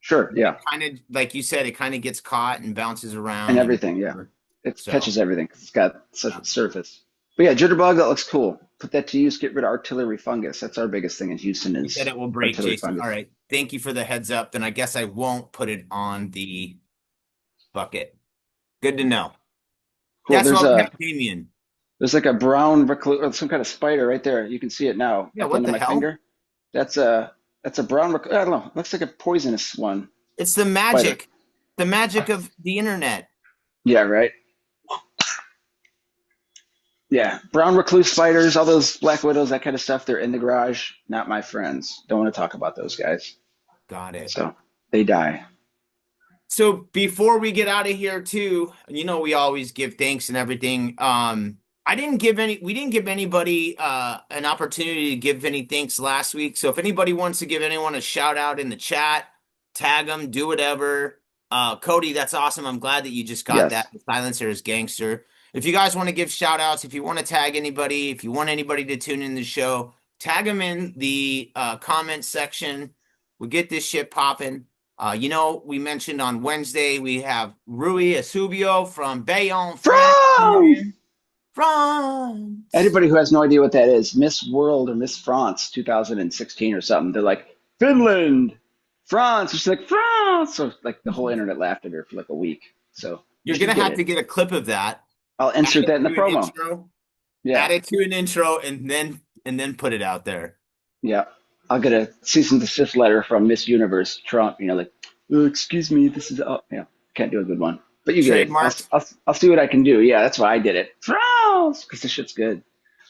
Speaker 1: Sure.
Speaker 2: But it
Speaker 1: Yeah.
Speaker 2: kind of, like you said, it kind of gets caught and bounces
Speaker 1: And
Speaker 2: around and
Speaker 1: everything. Yeah. It
Speaker 2: so
Speaker 1: catches everything 'cause it's got such
Speaker 2: yeah.
Speaker 1: a surface. But yeah, jitterbug, that looks cool. Put that to use, get rid of artillery fungus. That's our biggest thing in Houston
Speaker 2: You said
Speaker 1: is
Speaker 2: it will break,
Speaker 1: artillery
Speaker 2: Jason. All
Speaker 1: fungus.
Speaker 2: right. Thank you for the heads up. Then I guess I won't put it on the bucket. Good to know.
Speaker 1: Cool.
Speaker 2: That's all kept Damien.
Speaker 1: There's like a brown recluse, or some kind of spider right there. You can see it now
Speaker 2: Yeah,
Speaker 1: at the
Speaker 2: what
Speaker 1: end of
Speaker 2: the
Speaker 1: my
Speaker 2: hell?
Speaker 1: finger. That's a brown I don't know. Looks like a poisonous one.
Speaker 2: It's
Speaker 1: Spider.
Speaker 2: the magic of the internet.
Speaker 1: Yeah, right. Yeah, brown recluse spiders, all those black widows, that kind of stuff. They're in the garage. Not my friends. Don't want to talk about those guys.
Speaker 2: Got it.
Speaker 1: So they die.
Speaker 2: So before we get out of here too, we always give thanks and everything. We didn't give anybody an opportunity to give any thanks last week. So if anybody wants to give anyone a shout out in the chat, tag them, do whatever. Cody, that's awesome. I'm glad that you just got that.
Speaker 1: Yes.
Speaker 2: The silencer is gangster. if you guys want to give shout outs, if you want to tag anybody, if you want anybody to tune in the show, tag them in the comment section. We get this shit popping. We mentioned on Wednesday we have Rui Asubio from Bayonne, France coming
Speaker 1: France!
Speaker 2: in. France.
Speaker 1: Anybody who has no idea what that is, Miss World or Miss France 2016 or something, they're like, Finland, France. She's like, France. So like the whole internet laughed at her for like a week. So you
Speaker 2: You're
Speaker 1: should
Speaker 2: gonna
Speaker 1: get
Speaker 2: have to
Speaker 1: it.
Speaker 2: get a clip of that,
Speaker 1: I'll
Speaker 2: add
Speaker 1: insert
Speaker 2: it
Speaker 1: that in the
Speaker 2: to an
Speaker 1: promo.
Speaker 2: intro,
Speaker 1: Yeah.
Speaker 2: add it to an intro, and then put it out there.
Speaker 1: Yeah. I'll get a cease and desist letter from Miss Universe Trump, like, oh, excuse me, this is up. Yeah, can't do a good one. But you get it. I'll,
Speaker 2: Trademarked.
Speaker 1: I'll, I'll see what I can do. Yeah, that's why I did it. France! Because this shit's good.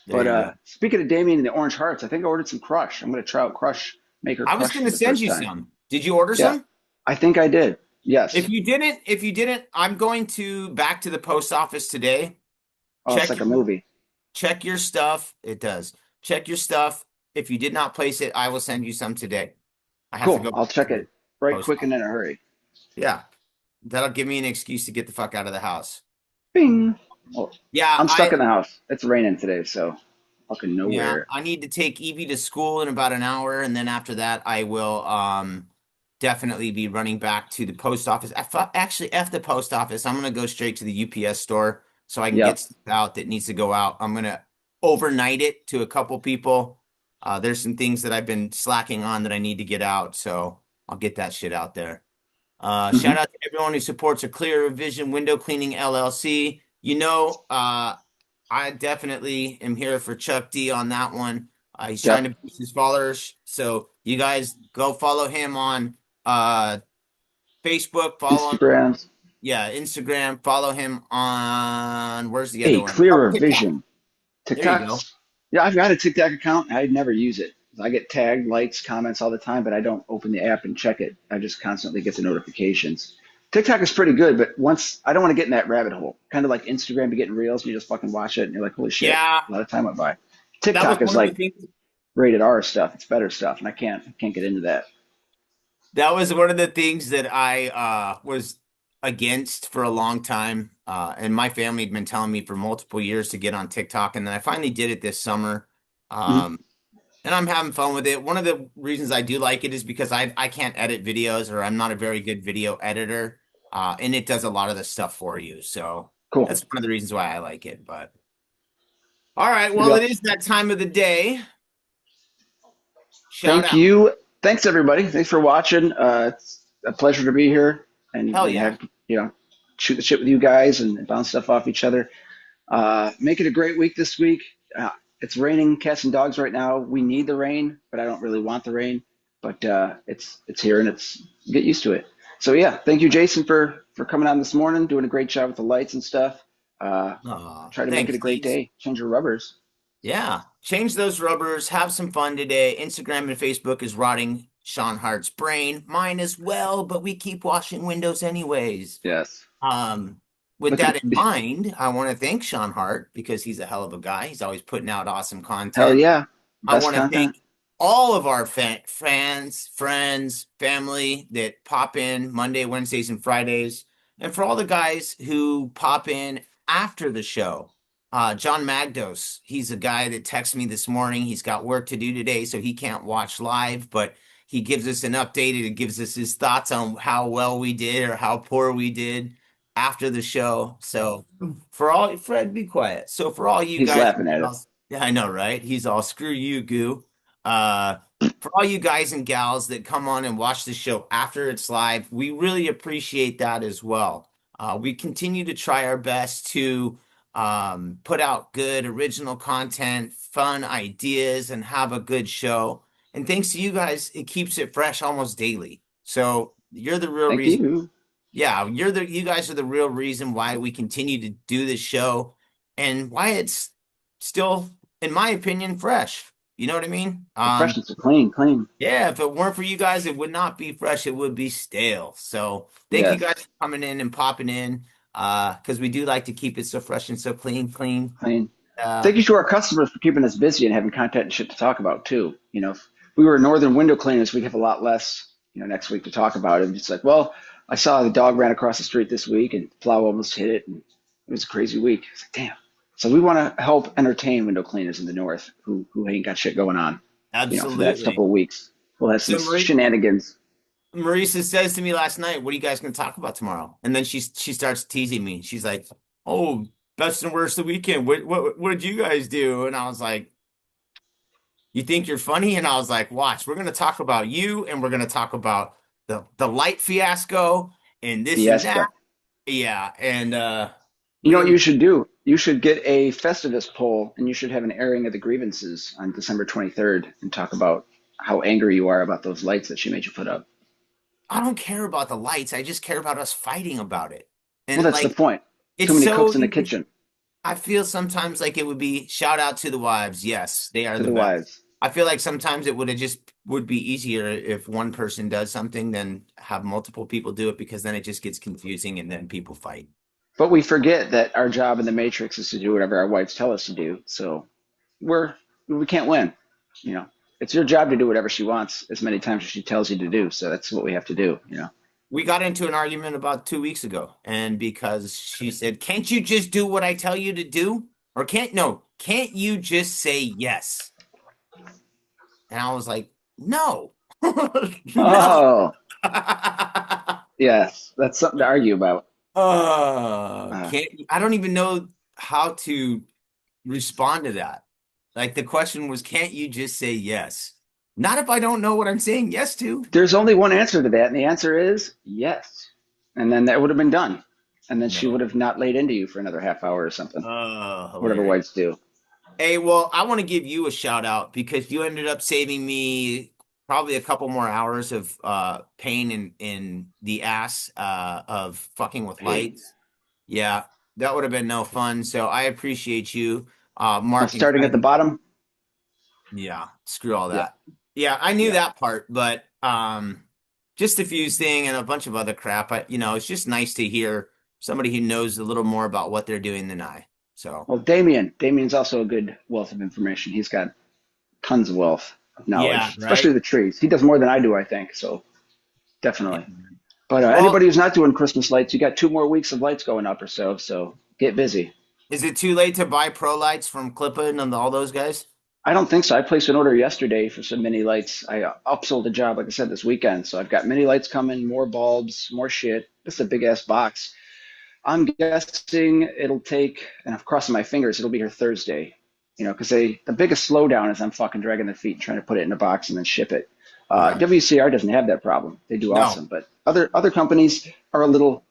Speaker 2: There
Speaker 1: But
Speaker 2: you go.
Speaker 1: speaking of Damien and the Orange Hearts, I think I ordered some Crush. I'm going to try out Crush, Maker
Speaker 2: I was
Speaker 1: Crush for
Speaker 2: gonna
Speaker 1: the
Speaker 2: send
Speaker 1: first
Speaker 2: you
Speaker 1: time.
Speaker 2: some. Did you order
Speaker 1: Yeah,
Speaker 2: some?
Speaker 1: I think I did. Yes.
Speaker 2: If you didn't, I'm going to back to the post office today.
Speaker 1: Oh, it's
Speaker 2: Check
Speaker 1: like a
Speaker 2: your
Speaker 1: movie.
Speaker 2: check your stuff. It does. Check your stuff. If you did not place it, I will send you some today. I have to
Speaker 1: Cool.
Speaker 2: go
Speaker 1: I'll
Speaker 2: back
Speaker 1: check
Speaker 2: to the
Speaker 1: it right
Speaker 2: post
Speaker 1: quick and
Speaker 2: office.
Speaker 1: in a hurry.
Speaker 2: Yeah, that'll give me an excuse to get the fuck out of the house.
Speaker 1: Bing. Well,
Speaker 2: Yeah,
Speaker 1: I'm stuck
Speaker 2: I
Speaker 1: in the house. It's raining today, so fucking
Speaker 2: yeah,
Speaker 1: nowhere.
Speaker 2: I need to take Evie to school in about an hour, and then after that, I will definitely be running back to the post office. Actually, F the post office. I'm gonna go straight to the UPS store so I can get
Speaker 1: Yep.
Speaker 2: stuff out that needs to go out. I'm gonna overnight it to a couple people. There's some things that I've been slacking on that I need to get out, so I'll get that shit out there.
Speaker 1: Hmm.
Speaker 2: Shout out to everyone who supports a Clear Vision Window Cleaning LLC. I definitely am here for Chuck D on that one. He's trying to
Speaker 1: Yep.
Speaker 2: boost his followers. So you guys go follow him on uh, Facebook, follow him,
Speaker 1: Instagrams.
Speaker 2: yeah, Instagram, follow him on, where's the other
Speaker 1: A
Speaker 2: one? Oh,
Speaker 1: clearer
Speaker 2: TikTok.
Speaker 1: vision.
Speaker 2: There you go.
Speaker 1: TikToks. Yeah, I've got a TikTok account. I never use it. I get tagged, likes, comments all the time, but I don't open the app and check it. I just constantly get the notifications. TikTok is pretty good, but once I don't want to get in that rabbit hole. Kind of like Instagram, you get in reels and you just fucking watch it and you're like, holy shit,
Speaker 2: Yeah,
Speaker 1: a lot of time went by.
Speaker 2: that was
Speaker 1: TikTok is
Speaker 2: one of the
Speaker 1: like
Speaker 2: things.
Speaker 1: rated R stuff. It's better stuff, and I can't get into that.
Speaker 2: That was one of the things that I was against for a long time. And my family had been telling me for multiple years to get on TikTok. And then I finally did it this summer.
Speaker 1: Mhm.
Speaker 2: Um, and I'm having fun with it. One of the reasons I do like it is because I can't edit videos or I'm not a very good video editor. And it does a lot of the stuff for you. So
Speaker 1: Cool.
Speaker 2: that's one of the reasons why I like it. But all right, well, it
Speaker 1: Yep.
Speaker 2: is that time of the day. Shout
Speaker 1: Thank
Speaker 2: out.
Speaker 1: you. Thanks everybody. Thanks for watching. It's a pleasure to be here
Speaker 2: Hell
Speaker 1: and
Speaker 2: yeah.
Speaker 1: have shoot the shit with you guys and bounce stuff off each other. Make it a great week this week. It's raining cats and dogs right now. We need the rain, but I don't really want the rain. But it's here and it's get used to it. So yeah, thank you, Jason, for coming on this morning, doing a great job with the lights and stuff. Uh, Try to make it
Speaker 2: Thanks,
Speaker 1: a great
Speaker 2: Keys.
Speaker 1: day. Change your rubbers.
Speaker 2: Yeah. Change those rubbers. Have some fun today. Instagram and Facebook is rotting Sean Hart's brain. Mine as well, but we keep washing windows anyways.
Speaker 1: Yes.
Speaker 2: Um, with
Speaker 1: Look at
Speaker 2: that in mind, I want to thank Sean Hart because he's a hell of a guy. He's always putting out awesome
Speaker 1: hell
Speaker 2: content.
Speaker 1: yeah,
Speaker 2: I
Speaker 1: best
Speaker 2: want to
Speaker 1: content.
Speaker 2: thank all of our fans, friends, family that pop in Monday, Wednesdays, and Fridays. And for all the guys who pop in after the show. John Magdos, he's a guy that texted me this morning. He's got work to do today, so he can't watch live, but he gives us an update and gives us his thoughts on how well we did or how poor we did after the show. So Fred, be quiet. So for all you
Speaker 1: He's
Speaker 2: guys
Speaker 1: laughing
Speaker 2: and
Speaker 1: at it.
Speaker 2: gals, yeah, I know, right? He's all screw you, goo. Uh, for all you guys and gals that come on and watch the show after it's live, we really appreciate that as well. We continue to try our best to put out good original content, fun ideas, and have a good show. And thanks to you guys, it keeps it fresh almost daily. So you're the real
Speaker 1: Thank
Speaker 2: reason.
Speaker 1: you.
Speaker 2: Yeah, you guys are the real reason why we continue to do this show and why it's still, in my opinion, fresh. You know what I mean?
Speaker 1: The freshness are clean, clean.
Speaker 2: Yeah, if it weren't for you guys, it would not be fresh, it would be stale. So thank you
Speaker 1: Yes,
Speaker 2: guys for coming in and popping in. Because we do like to keep it so fresh and so clean.
Speaker 1: clean.
Speaker 2: Uh
Speaker 1: Thank you to our customers for keeping us busy and having content and shit to talk about too. If we were northern window cleaners, we'd have a lot less, next week to talk about it. And it's like, well, I saw the dog ran across the street this week and the plow almost hit it. And It was a crazy week. It's like, damn. So we want to help entertain window cleaners in the north who ain't got shit going on, for the next couple
Speaker 2: Absolutely.
Speaker 1: of weeks. We'll have some
Speaker 2: So
Speaker 1: shenanigans.
Speaker 2: Marisa says to me last night, "What are you guys going to talk about tomorrow?" And then she starts teasing me. She's like, "Oh, best and worst of the weekend. What did you guys do?" And I was like, "You think you're funny?" And I was like, "Watch, we're going to talk about you, and we're going to talk about the light fiasco and this and that."
Speaker 1: Fiesta.
Speaker 2: Yeah, and
Speaker 1: You
Speaker 2: we're
Speaker 1: know what
Speaker 2: gonna.
Speaker 1: you should do? You should get a Festivus poll and you should have an airing of the grievances on December 23rd and talk about how angry you are about those lights that she made you put up.
Speaker 2: I don't care about the lights. I just care about us fighting about it.
Speaker 1: Well,
Speaker 2: And
Speaker 1: that's the
Speaker 2: like,
Speaker 1: point. Too
Speaker 2: it's
Speaker 1: many
Speaker 2: so
Speaker 1: cooks in the
Speaker 2: easy.
Speaker 1: kitchen
Speaker 2: I feel sometimes like it would be shout out to the wives. Yes, they are
Speaker 1: to
Speaker 2: the
Speaker 1: the
Speaker 2: best.
Speaker 1: wives.
Speaker 2: I feel like sometimes it would be easier if one person does something than have multiple people do it because then it just gets confusing and then people fight.
Speaker 1: But we forget that our job in the Matrix is to do whatever our wives tell us to do. So we're we can't win. You know, it's your job to do whatever she wants as many times as she tells you to do. So that's what we have to do.
Speaker 2: We got into an argument about 2 weeks ago, and because she said, "Can't you just do what I tell you to do?" Or can't you just say yes? And I was like, no, no.
Speaker 1: Oh, yes, that's something to argue about. Uh,
Speaker 2: Can't I don't even know how to respond to that. Like the question was, can't you just say yes? Not if I don't know what I'm saying yes to.
Speaker 1: there's only one answer to that, and the answer is yes. And then that would have been done. And then she would
Speaker 2: No.
Speaker 1: have not laid into you for another half hour or something.
Speaker 2: Oh,
Speaker 1: Whatever
Speaker 2: hilarious.
Speaker 1: wives do.
Speaker 2: Hey, well, I want to give you a shout out because you ended up saving me probably a couple more hours of pain in the ass of fucking with
Speaker 1: Hey,
Speaker 2: lights. Yeah, that would have been no fun. So I appreciate you,
Speaker 1: I'm
Speaker 2: Mark and
Speaker 1: starting at the
Speaker 2: Kylie.
Speaker 1: bottom.
Speaker 2: Yeah, screw all
Speaker 1: Yep,
Speaker 2: that. Yeah, I knew
Speaker 1: yep.
Speaker 2: that part, but just the fuse thing and a bunch of other crap. It's just nice to hear somebody who knows a little more about what they're doing than I. So,
Speaker 1: Well, Damien's also a good wealth of information. He's got tons of wealth of
Speaker 2: yeah,
Speaker 1: knowledge, especially
Speaker 2: right?
Speaker 1: the trees. He does more than I do, I think. So
Speaker 2: Yeah.
Speaker 1: definitely. But
Speaker 2: Well,
Speaker 1: anybody who's not doing Christmas lights, you got 2 more weeks of lights going up or so. So get busy.
Speaker 2: is it too late to buy pro lights from Clippa and all those guys?
Speaker 1: I don't think so. I placed an order yesterday for some mini lights. I upsold a job, like I said, this weekend. So I've got mini lights coming, more bulbs, more shit. This is a big ass box. I'm guessing it'll take, and I'm crossing my fingers, it'll be here Thursday. Because the biggest slowdown is I'm fucking dragging their feet and trying to put it in a box and then ship it.
Speaker 2: Yeah.
Speaker 1: WCR doesn't have that problem. They do
Speaker 2: No.
Speaker 1: awesome, but other companies are a little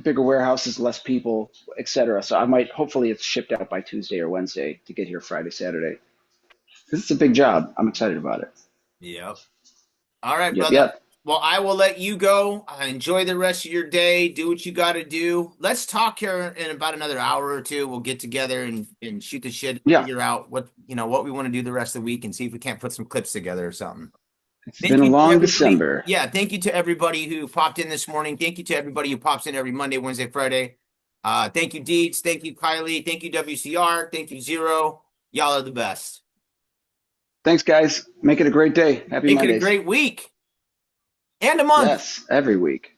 Speaker 1: bigger warehouses, less people, etc. So I might, hopefully, it's shipped out by Tuesday or Wednesday to get here Friday, Saturday. Because it's a big job. I'm excited about it.
Speaker 2: Yep. All right,
Speaker 1: Yep,
Speaker 2: brother.
Speaker 1: yep.
Speaker 2: Well, I will let you go. Enjoy the rest of your day. Do what you got to do. Let's talk here in about another hour or two. We'll get together and shoot the shit,
Speaker 1: Yeah,
Speaker 2: figure out what we want to do the rest of the week and see if we can't put some clips together or something.
Speaker 1: it's been
Speaker 2: Thank
Speaker 1: a
Speaker 2: you to
Speaker 1: long
Speaker 2: everybody.
Speaker 1: December.
Speaker 2: Yeah, thank you to everybody who popped in this morning. Thank you to everybody who pops in every Monday, Wednesday, Friday. Thank you, Deets. Thank you, Kylie. Thank you, WCR. Thank you, Zero. Y'all are the best.
Speaker 1: Thanks, guys. Make it a great day. Happy
Speaker 2: Make it a
Speaker 1: Mondays.
Speaker 2: great week and a month.
Speaker 1: Yes, every week.